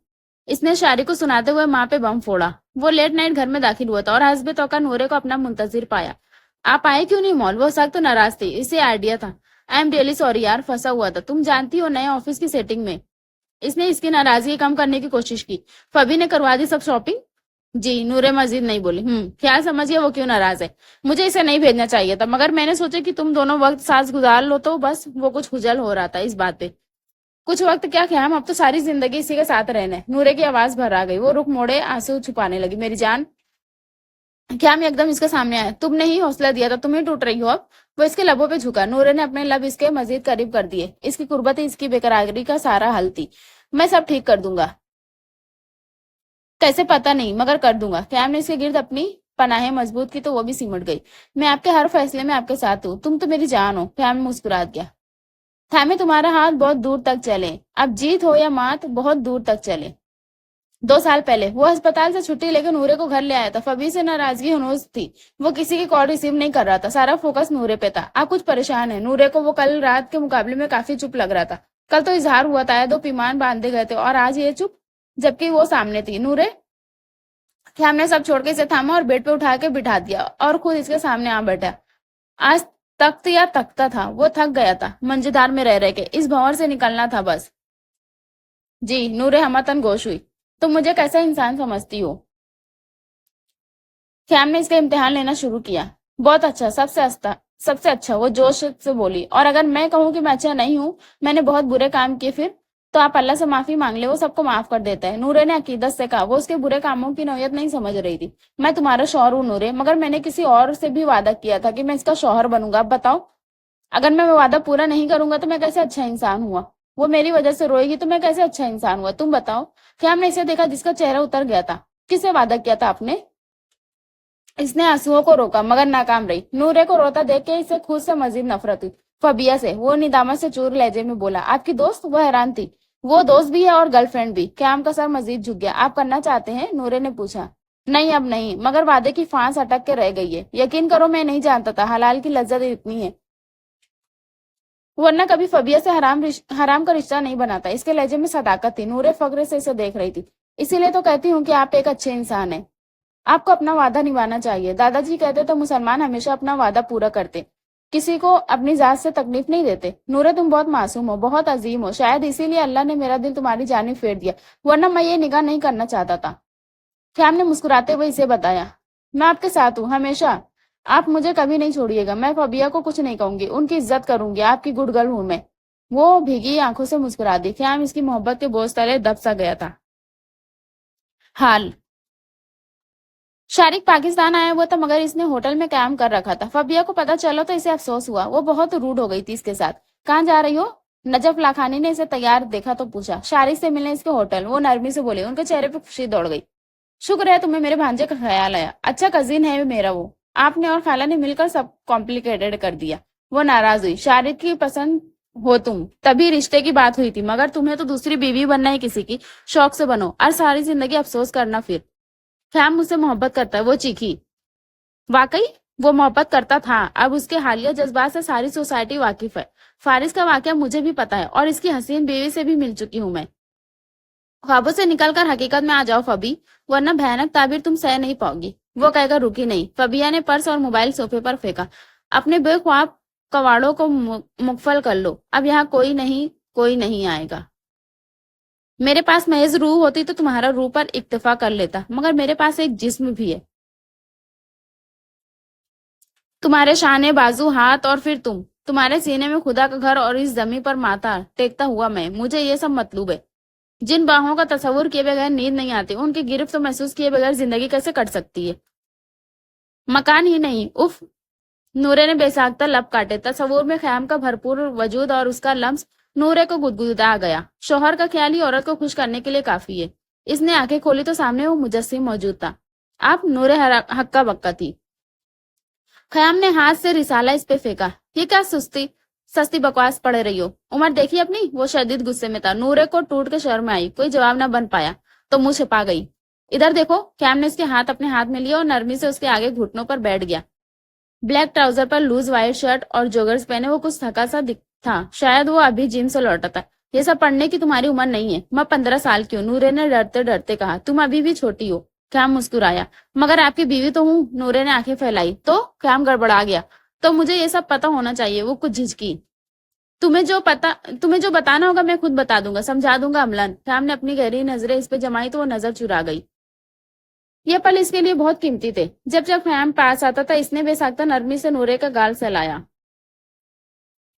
इसने शारिक को सुनाते हुए माँ पे बम फोड़ा। वो लेट नाइट घर में दाखिल हुआ था और हस्बे तौका नूरे को अपना मुंतजिर पाया। आप आए क्यों नहीं मॉल? वो सख्त नाराज थी। इसे आइडिया था। आई एम रियली सॉरी यार, फंसा हुआ था, तुम जानती हो नए ऑफिस की सेटिंग में। इसने इसकी नाराजगी कम करने की कोशिश की। फबी ने करवा दी सब शॉपिंग? जी। नूरे मजीद नहीं बोली। क्या समझ गया वो क्यों नाराज है। मुझे इसे नहीं भेजना चाहिए था मगर मैंने सोचा कि तुम दोनों वक्त साथ गुजार लो तो बस। वो कुछ खुजल हो रहा था इस बात पे। कुछ वक्त क्या ख्याम, अब तो सारी जिंदगी इसी के साथ रहना है। नूरे की आवाज भर आ गई। वो रुख मोड़े, आंसू छुपाने लगी। मेरी जान। ख्याम एकदम इसके सामने आया। तुमने ही हौसला दिया था, तुम ही टूट रही हो अब। वो इसके लबों पे झुका। नूरे ने अपने लब इसके मजीद करीब कर दिए। इसकी कुर्बत ही इसकी बेकरारी का सारा हल थी। मैं सब ठीक कर दूंगा। कैसे पता नहीं, मगर कर दूंगा। ख्याम ने इसके गिर्द अपनी पनाहे मजबूत की तो वो भी सिमट गई। मैं आपके हर फैसले में आपके साथ हूँ। तुम तो मेरी जान हो। ख्याम मुस्कुरा गया। थामे तुम्हारा हाथ बहुत दूर तक चले। अब जीत हो या मात, बहुत दूर तक चले। 2 साल पहले वो अस्पताल से छुट्टी लेकर नूरे को घर ले आया था। फबी से नाराजगी हनूज थी। वो किसी की कॉल रिसीव नहीं कर रहा था। सारा फोकस नूरे पे था। आप कुछ परेशान है। नूरे को वो कल रात के मुकाबले में काफी चुप लग रहा था। कल तो इजहार हुआ था, 2 पैमान बांधे गए थे, और आज ये चुप, जबकि वो सामने थी। नूरे। क्या हमने सब छोड़ के इसे थामा और बेड पे उठा के बिठा दिया और खुद इसके सामने आ बैठा। आज तख्त या तख्ता था। वो थक गया था मंजेदार में रह के। इस भंवर से निकलना था बस। जी। नूरे हमतन गोश हुई। तुम मुझे कैसा इंसान समझती हो? ख्याम ने इसका इम्तिहान लेना शुरू किया। बहुत अच्छा, सबसे अच्छा, वो जोश से बोली। और अगर मैं कहूँ कि मैं अच्छा नहीं हूँ, मैंने बहुत बुरे काम किए, फिर तो आप अल्लाह से माफी मांग ले, वो सबको माफ कर देता है। नूरे ने अकीदत से कहा। वो उसके बुरे कामों की नौयत नहीं समझ रही थी। मैं तुम्हारा शौहर हूँ नूरे, मगर मैंने किसी और से भी वादा किया था कि मैं इसका शौहर बनूंगा। अब बताओ, अगर मैं वो वादा पूरा नहीं करूंगा तो मैं कैसे अच्छा इंसान हुआ? वो मेरी वजह से रोएगी तो मैं कैसे अच्छा इंसान हुआ? तुम बताओ। क्या हमने इसे देखा जिसका चेहरा उतर गया था? किसे वादा किया था आपने? इसने आंसुओं को रोका, मगर नाकाम रही। नूरे को रोता देख के इसे खुद से मजीद नफरत हुई। फबिया से। वो निदामत से चूर लहजे में बोला। आपकी दोस्त? वो हैरान थी। वो दोस्त भी है और गर्लफ्रेंड भी। क्या का सर मजीद झुक गया। आप करना चाहते हैं? नूरे ने पूछा। नहीं, अब नहीं, मगर वादे की फांस अटक के रह गई है। यकीन करो, मैं नहीं जानता था हलाल की लज्जत इतनी है, वरना कभी फबिया से हराम का रिश्ता नहीं बनाता। इसके लहजे में सदाकत थी। नूरे फक्र से इसे देख रही थी। इसीलिए तो कहती हूँ कि आप एक अच्छे इंसान हैं। आपको अपना वादा निभाना चाहिए। दादाजी कहते तो मुसलमान हमेशा अपना वादा पूरा करते, किसी को अपनी जात से तकलीफ नहीं देते। नूरे, तुम बहुत मासूम हो, बहुत अजीम हो। शायद इसीलिए अल्लाह ने मेरा दिल तुम्हारी जानिब फेर दिया, वरना मैं ये निगाह नहीं करना चाहता था। ख्याम ने मुस्कुराते हुए इसे बताया। मैं आपके साथ हूँ हमेशा। आप मुझे कभी नहीं छोड़िएगा। मैं फबिया को कुछ नहीं कहूंगी, उनकी इज्जत करूंगी। आपकी गुडगर्ल हूं मैं। वो भीगी आंखों से मुस्कुरा दी। ख्याम इसकी मोहब्बत के बोझ तले दब सा गया था। हाल। शारिक पाकिस्तान आया हुआ था, मगर इसने होटल में काम कर रखा था। फबिया को पता चला तो इसे अफसोस हुआ। वो बहुत रूड हो गई थी इसके साथ। कहाँ जा रही हो? नजफ लाखानी ने इसे तैयार देखा तो पूछा। शारिक से मिलने इसके होटल। वो नरमी से बोले। उनके चेहरे पे खुशी दौड़ गई। शुक्र है तुम्हें मेरे भांजे का ख्याल आया। अच्छा कजिन है मेरा वो। आपने और खाला ने मिलकर सब कॉम्प्लिकेटेड कर दिया। वो नाराज हुई। शारिक की पसंद हो तुम, तभी रिश्ते की बात हुई थी, मगर तुम्हें तो दूसरी बीवी बनना है किसी की। शौक से बनो और सारी जिंदगी अफसोस करना फिर। ख्याम मुझसे मोहब्बत करता है। वो चीखी। वाकई? वो मोहब्बत करता था। अब उसके हालिया जज्बात से सारी सोसाइटी वाकिफ है। फारिस का वाकया मुझे भी पता है, और इसकी हसीन बीवी से भी मिल चुकी हूं मैं। ख्वाबों से निकलकर हकीकत में आ जाओ फबी, वरना भयानक ताबीर तुम सह नहीं पाओगी। वो कहकर रुकी नहीं। फबिया ने पर्स और मोबाइल सोफे पर फेंका। अपने बेख्वाब कवाड़ों को मुकफल कर लो। अब यहाँ कोई नहीं आएगा। मेरे पास महज रूह होती तो तुम्हारा रूह पर इक्तफा कर लेता, मगर मेरे पास एक जिस्म भी है। तुम्हारे शाने बाजू हाथ और फिर तुम्हारे सीने में खुदा का घर और इस जमी पर माथा टेकता हुआ मैं। मुझे ये सब मतलूब है। जिन बाहों का तस्वुर किए बगैर नींद नहीं आती, उनकी गिरफ्त तो महसूस किए बगैर जिंदगी कैसे कट सकती है? मकान ही नहीं, उफ। नूरे ने बेसाख्ता लब काटे। तस्वुर में ख्याम का भरपूर वजूद और उसका लम्स नूरे को गुदगुदा गया। शौहर का ख्याल ही औरत को खुश करने के लिए काफी है। इसने आंखें खोली तो सामने वो मुजस्सिम मौजूद था। आप? नूरे हक्का बक्का थी। ख्याम ने हाथ से रिसाला इस पे फेंका। ये क्या सस्ती बकवास पढ़ रही हो? उमर देखी अपनी? वो शदीद गुस्से में था। नूरे को टूट के शर्म आई। कोई जवाब न बन पाया तो मुंह छिपा गई। इधर देखो। ख्याम ने उसके हाथ अपने हाथ में लिया और नरमी से उसके आगे घुटनों पर बैठ गया। ब्लैक ट्राउजर पर लूज व्हाइट शर्ट और जोगर्स पहने वो कुछ थका सा दिख था। शायद वो अभी जिम से लौटा था। ये सब पढ़ने की तुम्हारी उम्र नहीं है। मैं 15 साल की हूँ, नूरे ने डरते डरते कहा। तुम अभी भी छोटी हो। क्या मुस्कुराया। मगर आपकी बीवी तो हूँ। नूरे ने आंखें फैलाई। तो क्या गड़बड़ा गया? तो मुझे ये सब पता होना चाहिए। वो कुछ झिझकी। तुम्हें जो बताना होगा मैं खुद बता दूंगा, समझा दूंगा अमलन। श्याम ने अपनी गहरी नजरें इस पे जमाई तो वो नजर चुरा गई। ये पल इसके लिए बहुत कीमती थे। जब जब ख्याम पास आता था, इसने बेसाख्ता नरमी से नूरे का गाल सहलाया।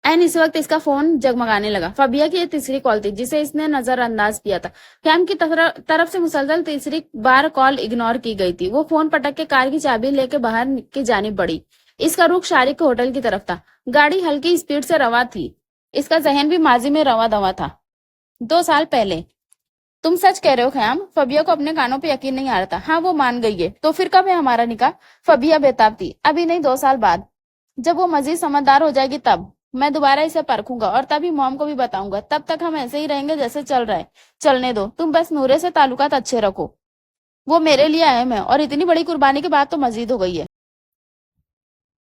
एंड इस वक्त इसका फोन जगमगाने लगा। फबिया की ये तीसरी कॉल थी जिसे इसने नजरअंदाज किया था। कैम की तरफ से मुसलसल तीसरी बार कॉल इग्नोर की गई थी। वो फोन पटक के कार की चाबी लेके बाहर की जानिब बढ़ी। इसका रुख शारिक के होटल की तरफ था। गाड़ी हल्की स्पीड से रवा थी। इसका जहन भी माजी में रवा दवा था। 2 साल पहले। तुम सच कह रहे हो ख्याम? फबिया को अपने कानों पे यकीन नहीं आ रहा था। हाँ, वो मान गई है। तो फिर कब है हमारा निकाह? फबिया बेताब थी। अभी नहीं, 2 साल बाद, जब वो मजीद समझदार हो जाएगी तब। मैं दोबारा इसे परखूंगा और तभी मॉम को भी बताऊंगा। तब तक हम ऐसे ही रहेंगे जैसे चल रहा है। चलने दो, तुम बस नूरे से ताल्लुकात अच्छे रखो। वो मेरे लिए अहम है और इतनी बड़ी कुर्बानी के बाद तो मजीद हो गई है।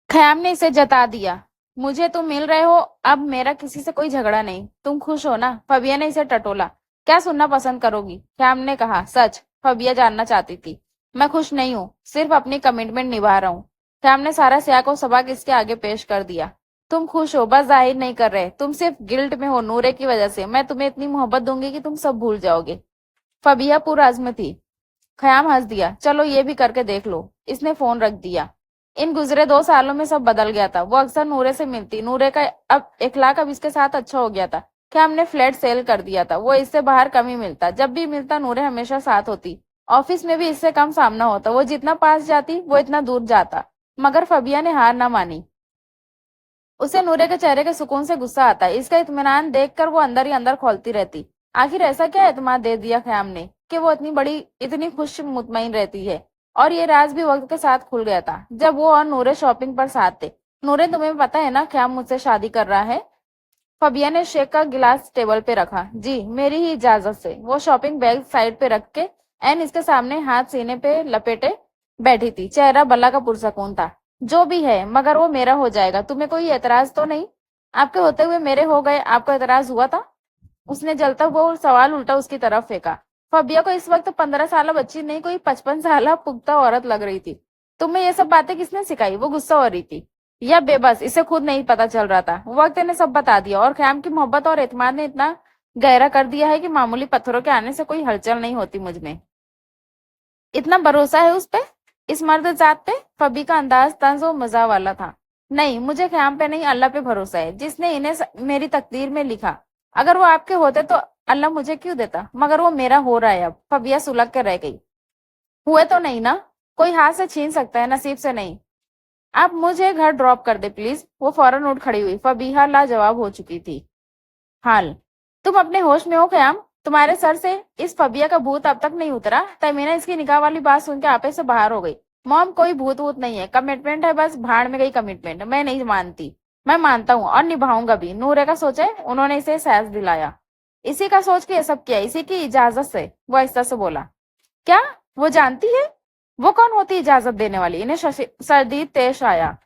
खयाम ने इसे जता दिया। मुझे तुम मिल रहे हो, अब मेरा किसी से कोई झगड़ा नहीं। तुम खुश हो ना? फबिया ने इसे टटोला। क्या सुनना पसंद करोगी? खयाम ने कहा। सच? फबिया जानना चाहती थी। मैं खुश नहीं हूँ, सिर्फ अपनी कमिटमेंट निभा रहा हूँ। खयाम ने सारा स्याह को सबक इसके आगे पेश कर दिया। तुम खुश हो, बस जाहिर नहीं कर रहे। तुम सिर्फ गिल्ट में हो नूरे की वजह से। मैं तुम्हें इतनी मोहब्बत दूंगी कि तुम सब भूल जाओगे। फबिया पुरअज़्म थी। खयाम हंस दिया। चलो ये भी करके देख लो। इसने फोन रख दिया। इन गुजरे 2 सालों में सब बदल गया था। वो अक्सर नूरे से मिलती। नूरे का अब इखलाक अब इसके साथ अच्छा हो गया था। खयाम ने फ्लैट सेल कर दिया था। वो इससे बाहर कम ही मिलता। जब भी मिलता नूरे हमेशा साथ होती। ऑफिस में भी इससे कम सामना होता। वो जितना पास जाती वो इतना दूर जाता। मगर फबिया ने हार ना मानी। उसे नूरे के चेहरे के सुकून से गुस्सा आता। इसका इत्मीनान देखकर वो अंदर ही अंदर खौलती रहती। आखिर ऐसा क्या एतमाद दे दिया खयाम ने कि वो इतनी खुश मुतमईन रहती है। और ये राज भी वक्त के साथ खुल गया था जब वो और नूरे शॉपिंग पर साथ थे। नूरे, तुम्हें पता है ना खयाम मुझसे शादी कर रहा है? फबिया ने शेक का गिलास टेबल पे रखा। जी, मेरी ही इजाजत से। वो शॉपिंग बैग साइड पे रख के एन इसके सामने हाथ सीने पे लपेटे बैठी थी। चेहरा बल्ला का पुरसकून था। जो भी है, मगर वो मेरा हो जाएगा। तुम्हें कोई एतराज तो नहीं? आपके होते हुए मेरे हो गए, आपको एतराज हुआ था? उसने जलता हुआ सवाल उल्टा उसकी तरफ फेंका। फबिया को इस वक्त 15 साल बच्ची नहीं, कोई 55 साल पुख्ता औरत लग रही थी। तुम्हें ये सब बातें किसने सिखाई? वो गुस्सा हो रही थी या बेबस, इसे खुद नहीं पता चल रहा था। वक्त ने सब बता दिया। और ख्याम की मोहब्बत और एतमाद ने इतना गहरा कर दिया है कि मामूली पत्थरों के आने से कोई हलचल नहीं होती मुझ में। इतना भरोसा है उस पे, इस मर्द जात पे? फबी का अंदाज तंज और मजा वाला था। नहीं, मुझे ख्याम पे नहीं, अल्लाह पे भरोसा है, जिसने इन्हें मेरी तकदीर में लिखा। अगर वो आपके होते तो अल्लाह मुझे क्यों देता? मगर वो मेरा हो रहा है अब। फबिया सुलग के रह गई। हुए तो नहीं ना? कोई हाथ से छीन सकता है, नसीब से नहीं। आप मुझे घर ड्रॉप कर दे प्लीज। वो फौरन उठ खड़ी हुई। फबीहा लाजवाब हो चुकी थी। हाल, तुम अपने होश में हो ख्याम? तुम्हारे सर से इस फबिया का भूत अब तक नहीं उतरा? तमीना इसकी निकाह वाली बात सुन के आपे से बाहर हो गई। मॉम, कोई भूत वूत नहीं है, कमिटमेंट है बस। भाड़ में गई कमिटमेंट। मैं नहीं मानती। मैं मानता हूँ और निभाऊंगा भी। नूरे का सोचे उन्होंने इसे एहसास दिलाया। इसी का सोच के ये सब किया, इसी की इजाजत से। वो आहिस्ता से बोला। क्या वो जानती है? वो कौन होती इजाजत देने वाली? इन्हें सर्दी पेश आया।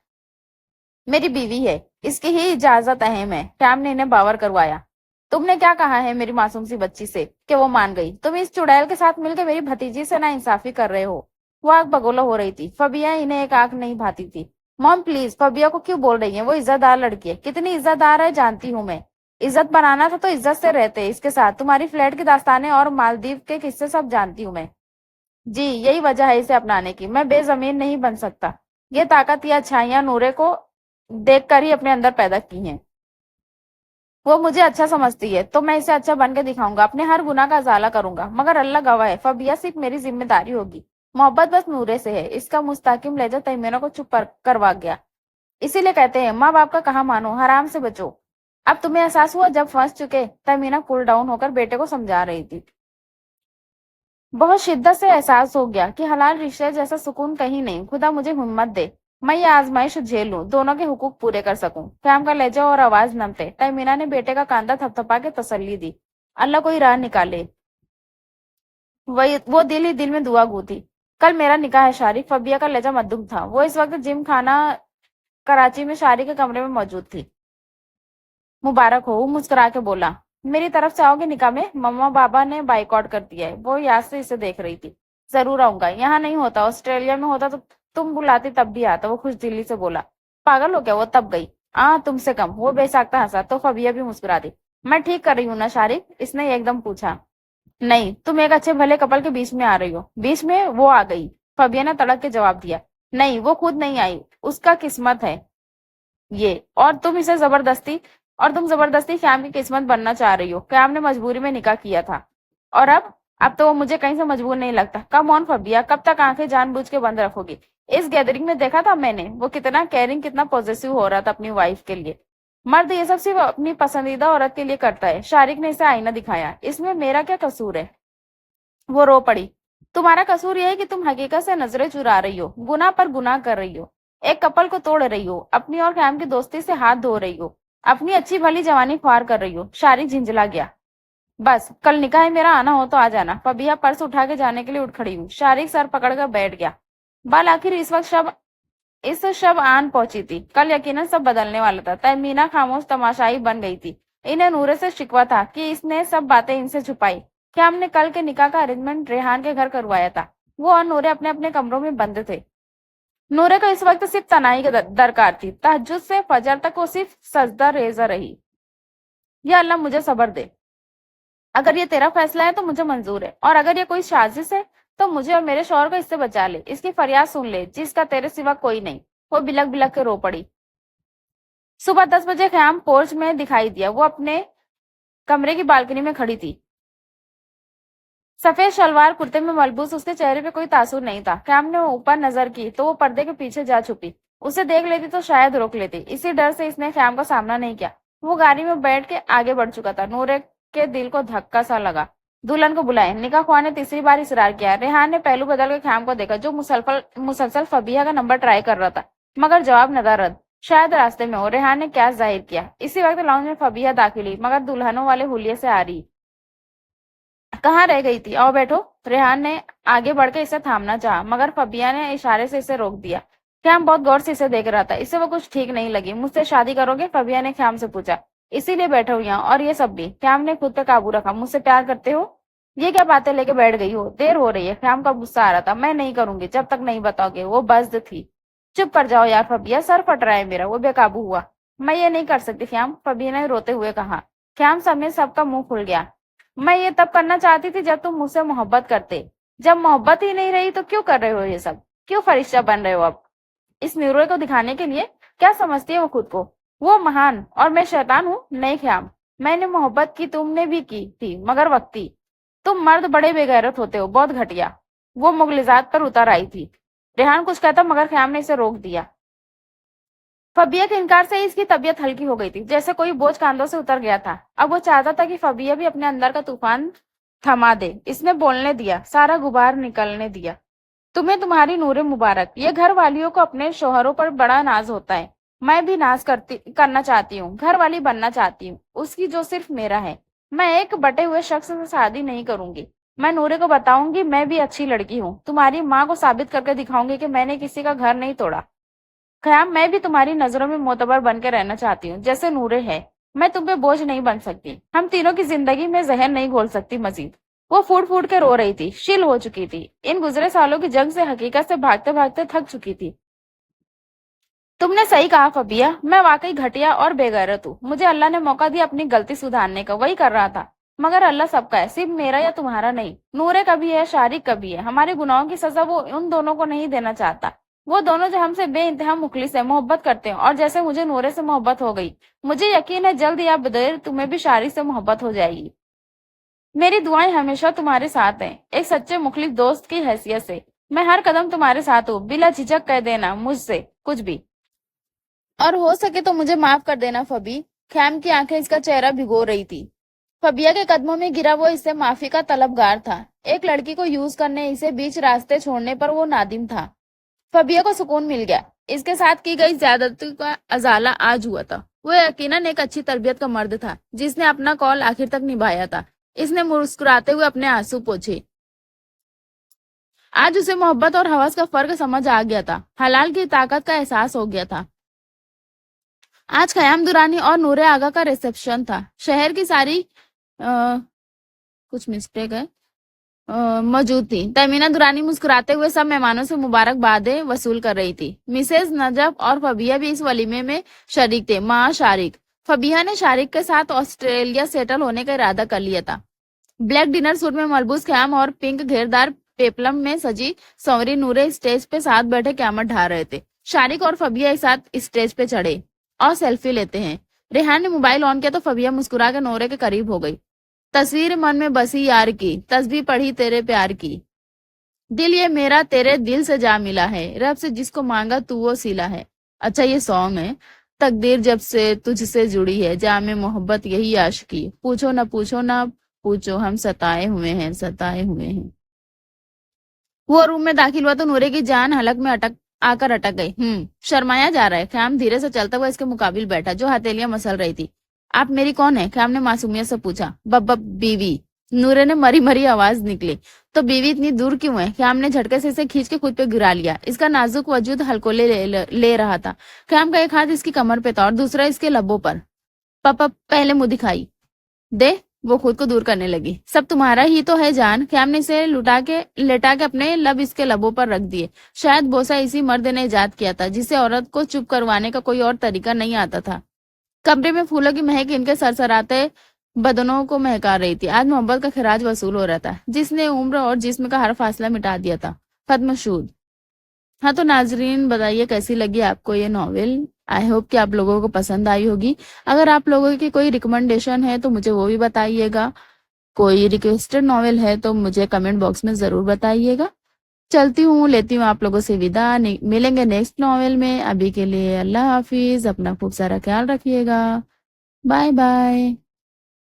मेरी बीवी है, इसकी ही इजाजत अहम है। श्याम ने इन्हें बावर करवाया। तुमने क्या कहा है मेरी मासूम सी बच्ची से कि वो मान गई? तुम इस चुड़ैल के साथ मिलकर मेरी भतीजी से ना इंसाफी कर रहे हो। वो आग बगोला हो रही थी। फबिया इन्हें एक आंख नहीं भाती थी। मॉम प्लीज, फबिया को क्यों बोल रही है? वो इज्जतदार लड़की है। कितनी इज्जतदार है जानती हूँ मैं। इज्जत बनाना था तो इज्जत से रहते इसके साथ। तुम्हारी फ्लैट की दास्तानें और मालदीव के किस्से सब जानती हूँ मैं। जी, यही वजह है इसे अपनाने की। मैं बेजमीन नहीं बन सकता। ये ताकत या अच्छाइयां नूरे को देखकर ही अपने अंदर पैदा की हैं। वो मुझे अच्छा समझती है तो मैं इसे अच्छा बन के दिखाऊंगा। अपने हर गुनाह का अजाला करूंगा। मगर अल्लाह गवाह है, फबिया सिर्फ मेरी जिम्मेदारी होगी। मोहब्बत बस नूरे से है। इसका मुस्तकिम लहजा तैमीना को चुप करवा गया। इसीलिए कहते हैं माँ बाप का कहा मानो, हराम से बचो। अब तुम्हें एहसास हुआ जब फंस चुके? तमीना कूल डाउन होकर बेटे को समझा रही थी। बहुत शिद्दत से एहसास हो गया कि हलाल रिश्ते जैसा सुकून कहीं नहीं। खुदा मुझे हिम्मत दे, मैं ये आजमाइश झेल लूं, दोनों के हुकूक पूरे कर सकूं। फैम का लहजा और आवाज नम थे। तमीना ने बेटे का कांधा थपथपा के तसल्ली दी। अल्लाह कोई राह निकाले। वही वो दिल ही दिल में दुआ गूथी। कल मेरा निकाह है शारिक। फबिया का लहजा मद्दुम था। वो इस वक्त जिम खाना कराची में शारिक के कमरे में मौजूद थी। मुबारक हो, वो मुस्कुरा के बोला। मेरी तरफ से आओगे निकाह में? मम्मा बाबा ने बाइकआउट कर दिया है। वो याद से इसे देख रही थी। जरूर आऊंगा। यहाँ नहीं होता, ऑस्ट्रेलिया में होता तो तुम बुलाती तब भी आता। वो खुश दिली से बोला। पागल हो क्या? वो तब गई। तुमसे कम। वो बेसाख्ता हंसा तो फबिया भी मुस्कुरा दी। मैं ठीक कर रही हूँ ना शारिक? इसने एकदम पूछा। नहीं, तुम एक अच्छे भले कपल के बीच में आ रही हो। बीच में? वो आ गई। फबिया ने तड़क के जवाब दिया। नहीं, वो खुद नहीं आई, उसका किस्मत है ये। और तुम इसे जबरदस्ती और तुम जबरदस्ती ख्याम की किस्मत बनना चाह रही हो। ख्याम ने मजबूरी में निकाह किया था, और अब तो वो मुझे कहीं से मजबूर नहीं लगता। कम ऑन फबिया, कब तक आंखें जानबूझ के बंद रखोगी? इस गैदरिंग में देखा था मैंने, वो कितना केयरिंग, कितना पॉजिटिव हो रहा था अपनी वाइफ के लिए। मर्द ये सब सिर्फ अपनी पसंदीदा औरत के लिए करता है। शारिक ने इसे आईना दिखाया। इसमें मेरा क्या कसूर है? वो रो पड़ी। तुम्हारा कसूर यह है कि तुम हकीकत से नजरें चुरा रही हो, गुनाह पर गुनाह कर रही हो, एक कपल को तोड़ रही हो, अपनी और ख्याम की दोस्ती से हाथ धो रही हो, अपनी अच्छी भली जवानी ख्वार कर रही हो। शारिक झिंझला गया। बस, कल निकाह है, मेरा आना हो तो आ जाना। फबिया पर्स उठा के जाने के लिए उठ खड़ी हुई। शारिक सर पकड़कर बैठ गया। बाल आखिर इस शब आन पहुंची थी। कल यकीनन सब बदलने वाला था। तहमीना खामोश तमाशाई बन गई थी। इन्हें नूरे से शिकवा था कि इसने सब बातें इनसे छुपाई। क्या हमने कल के निकाह का अरेंजमेंट रेहान के घर करवाया था? वो और नूरे अपने अपने कमरों में बंद थे। नूरे को इस वक्त सिर्फ तनाई की दरकार थी। तहज्जुद से फजर तक वो सिर्फ सजदा रेजा रही। या अल्लाह मुझे सब्र दे। अगर ये तेरा फैसला है तो मुझे मंजूर है, और अगर ये कोई साजिश है तो मुझे और मेरे शौहर को इससे बचा ले। इसकी फरियाद सुन ले, जिसका तेरे सिवा कोई नहीं। वो बिलक बिलक के रो पड़ी। सुबह 10 बजे ख्याम पोर्च में दिखाई दिया। वो अपने कमरे की बालकनी में खड़ी थी। सफेद शलवार कुर्ते में मलबूस, उसके चेहरे पे कोई तासुर नहीं था। ख्याम ने ऊपर नजर की तो वो पर्दे के पीछे जा छुपी। उसे देख लेती तो शायद रोक लेती। इसी डर से इसने ख्याम का सामना नहीं किया। वो गाड़ी में बैठ के आगे बढ़ चुका था। नूरे के दिल को धक्का सा लगा। दुल्हन को बुलाए। निकाह ख्वाह ने तीसरी बार इसरार किया। रेहान ने पहलू बदल के ख्याम को देखा, जो मुसलसल फबिया का नंबर ट्राई कर रहा था, मगर जवाब नदारद। शायद रास्ते में हो। रेहान ने क्या जाहिर किया। इसी वक्त लाउंज में फबिया दाखिल हुई, मगर दुल्हनों वाले हुलिये से आ रही। कहाँ रह गई थी? आओ बैठो। रेहान ने आगे बढ़ के इसे थामना चाहा, मगर फबिया ने इशारे से इसे रोक दिया। ख्याम बहुत गौर से इसे देख रहा था। इसे वो कुछ ठीक नहीं लगी। मुझसे शादी करोगे? फबिया ने ख्याम से पूछा। इसीलिए बैठा हूं यहाँ, और ये सब भी। ख्याम ने खुद पे काबू रखा। मुझसे प्यार करते हो? ये क्या बातें लेके बैठ गई हो? देर हो रही है। ख्याम का गुस्सा आ रहा था। मैं नहीं करूंगी जब तक नहीं बताओगे। वो बज़्द थी। चुप कर जाओ यार फबिया, सर फट रहा है मेरा। वो बेकाबू हुआ। मैं ये नहीं कर सकती ख्याम, फबिया ने रोते हुए कहा। ख्याम समेत सबका मुंह खुल गया। मैं ये तब करना चाहती थी जब तुम मुझसे मोहब्बत करते। जब मोहब्बत ही नहीं रही तो क्यों कर रहे हो ये सब? क्यों फरिश्ता बन रहे हो अब? इस न्यूरो को दिखाने के लिए? क्या समझती है वो खुद को? वो महान और मैं शैतान हूँ? नहीं ख्याम, मैंने मोहब्बत की, तुमने भी की थी, मगर वक्ती। तुम मर्द बड़े बेगैरत होते हो, बहुत घटिया। वो मुगलिजात पर उतर आई थी। रेहान कुछ कहता, मगर ख्याम ने इसे रोक दिया। फबिया के इनकार से ही इसकी तबीयत हल्की हो गई थी, जैसे कोई बोझ कांधों से उतर गया था। अब वो चाहता था कि फबिया भी अपने अंदर का तूफान थमा दे। इसने बोलने दिया, सारा गुबार निकलने दिया। तुम्हें तुम्हारी नूरे मुबारक। ये घर वालियों को अपने शोहरों पर बड़ा नाज होता है। मैं भी नाज करना चाहती हूँ, घर वाली बनना चाहती हूँ, उसकी, जो सिर्फ मेरा है। मैं एक बटे हुए शख्स से शादी नहीं करूंगी। मैं नूरे को बताऊंगी मैं भी अच्छी लड़की हूँ। तुम्हारी माँ को साबित करके दिखाऊंगी कि मैंने किसी का घर नहीं तोड़ा। ख्याम, मैं भी तुम्हारी नजरों में मोतबर बन के रहना चाहती हूँ, जैसे नूरे है। मैं तुम पे बोझ नहीं बन सकती। हम तीनों की जिंदगी में जहर नहीं घोल सकती मजीद। वो फूट फूट के रो रही थी, शिल हो चुकी थी। इन गुजरे सालों की जंग से हकीकत से भागते भागते थक चुकी थी। तुमने सही कहा फबिया, मैं वाकई घटिया और बेगैरत हूँ। मुझे अल्लाह ने मौका दिया अपनी गलती सुधारने का, वही कर रहा था। मगर अल्लाह सबका है, सिर्फ मेरा या तुम्हारा नहीं। नूरे का भी है, शारिक का भी है। हमारे गुनाहों की सजा वो उन दोनों को नहीं देना चाहता। वो दोनों जो हमसे बेइंतहा मुखलिस है, मोहब्बत करते हैं, और जैसे मुझे नूरे से मोहब्बत हो गई, मुझे यकीन है जल्द या बदेर तुम्हें भी शारिक से मोहब्बत हो जाएगी। मेरी दुआएं हमेशा तुम्हारे साथ हैं, एक सच्चे मुखलिस दोस्त की हैसियत से। मैं हर कदम तुम्हारे साथ हूँ। बिला झिझक कह देना मुझसे कुछ भी, और हो सके तो मुझे माफ कर देना फबी। खैम की आंखें इसका चेहरा भिगो रही थी। फबिया के कदमों में गिरा वो इससे माफी का तलबगार था। एक लड़की को यूज करने, इसे बीच रास्ते छोड़ने पर वो नादिम था। फबिया को सुकून मिल गया। इसके साथ की गई ज्यादती का अजाला आज हुआ था। वो यकीनन एक अच्छी तरबियत का मर्द था, जिसने अपना कौल आखिर तक निभाया था। इसने मुस्कुराते हुए अपने आंसू पोंछे। आज उसे मोहब्बत और हवस का फर्क समझ आ गया था। हलाल की ताकत का एहसास हो गया था। आज खयाम दुरानी और नूरे आगा का रिसेप्शन था। शहर की सारी कुछ मिस्टेक है मौजूद थी। तमीना दुरानी मुस्कुराते हुए सब मेहमानों से मुबारकबादें वसूल कर रही थी। मिसेज नजफ और फबिया भी इस वलीमे में शरीक थे। माँ शारिक। फबिया ने शारिक के साथ ऑस्ट्रेलिया सेटल होने का इरादा कर लिया था। ब्लैक डिनर सूट में मलबूस ख्याम और पिंक घेरदार पेपलम में सजी संवरी नूरे स्टेज पे साथ बैठे क्यामत ढा रहे थे। शारिक और फबिया एक साथ स्टेज पे चढ़े और सेल्फी लेते हैं। रेहान ने मोबाइल ऑन किया तो फबिया मुस्कुरा के नोरे के करीब हो गई। तस्वीर मन में बसी यार की, तस्बीह पढ़ी तेरे प्यार की। दिल ये मेरा तेरे दिल से जा मिला है, रब से जिसको मांगा तू वो सिला है। अच्छा ये सॉन्ग है। तकदीर जब से तुझसे जुड़ी है, जामे मोहब्बत यही आशिकी, पूछो ना पूछो ना पूछो, हम सताए हुए हैं सताए हुए हैं। वो रूम में दाखिल हुआ तो नूरे की जान हलक में अटक गई। शर्माया जा रहा है। ख्याम धीरे से चलता हुआ इसके मुकाबिल बैठा जो हथेलियां मसल रही थी। आप मेरी कौन है? ख्याम ने मासूमियत से पूछा। बब्बा बीवी। नूरे ने मरी मरी आवाज निकली। तो बीवी इतनी दूर क्यों है? ख्याम ने झटके से इसे खींच के खुद पे गिरा लिया। इसका नाजुक वजूद हल्कोले ले रहा था। ख्याम का एक हाथ इसकी कमर पे था और दूसरा इसके लबों पर। पापा पहले मुंह दिखाई दे। वो खुद को दूर करने लगी। सब तुम्हारा ही तो है जान। ख्याम ने इसे लेटा के अपने लब इसके लबों पर रख दिए। शायद बोसा इसी मर्द ने इजाद किया था जिसे औरत को चुप करवाने का कोई और तरीका नहीं आता था। कमरे में फूलों की महक इनके सरसराते बदनों को महका रही थी। आज मोहब्बत का खिराज वसूल हो रहा था जिसने उम्र और जिस्म का हर फासला मिटा दिया था। खत्म। हाँ तो नाजरीन बताइए कैसी लगी आपको ये नॉवेल। आई होप कि आप लोगों को पसंद आई होगी। अगर आप लोगों की कोई रिकमेंडेशन है तो मुझे वो भी बताइएगा। कोई रिक्वेस्टेड नॉवेल है तो मुझे कमेंट बॉक्स में जरूर बताइएगा। चलती हूँ, लेती हूँ आप लोगों से विदा। मिलेंगे नेक्स्ट नॉवेल में। अभी के लिए अल्लाह हाफिज। अपना खूब सारा ख्याल रखिएगा। Bye bye.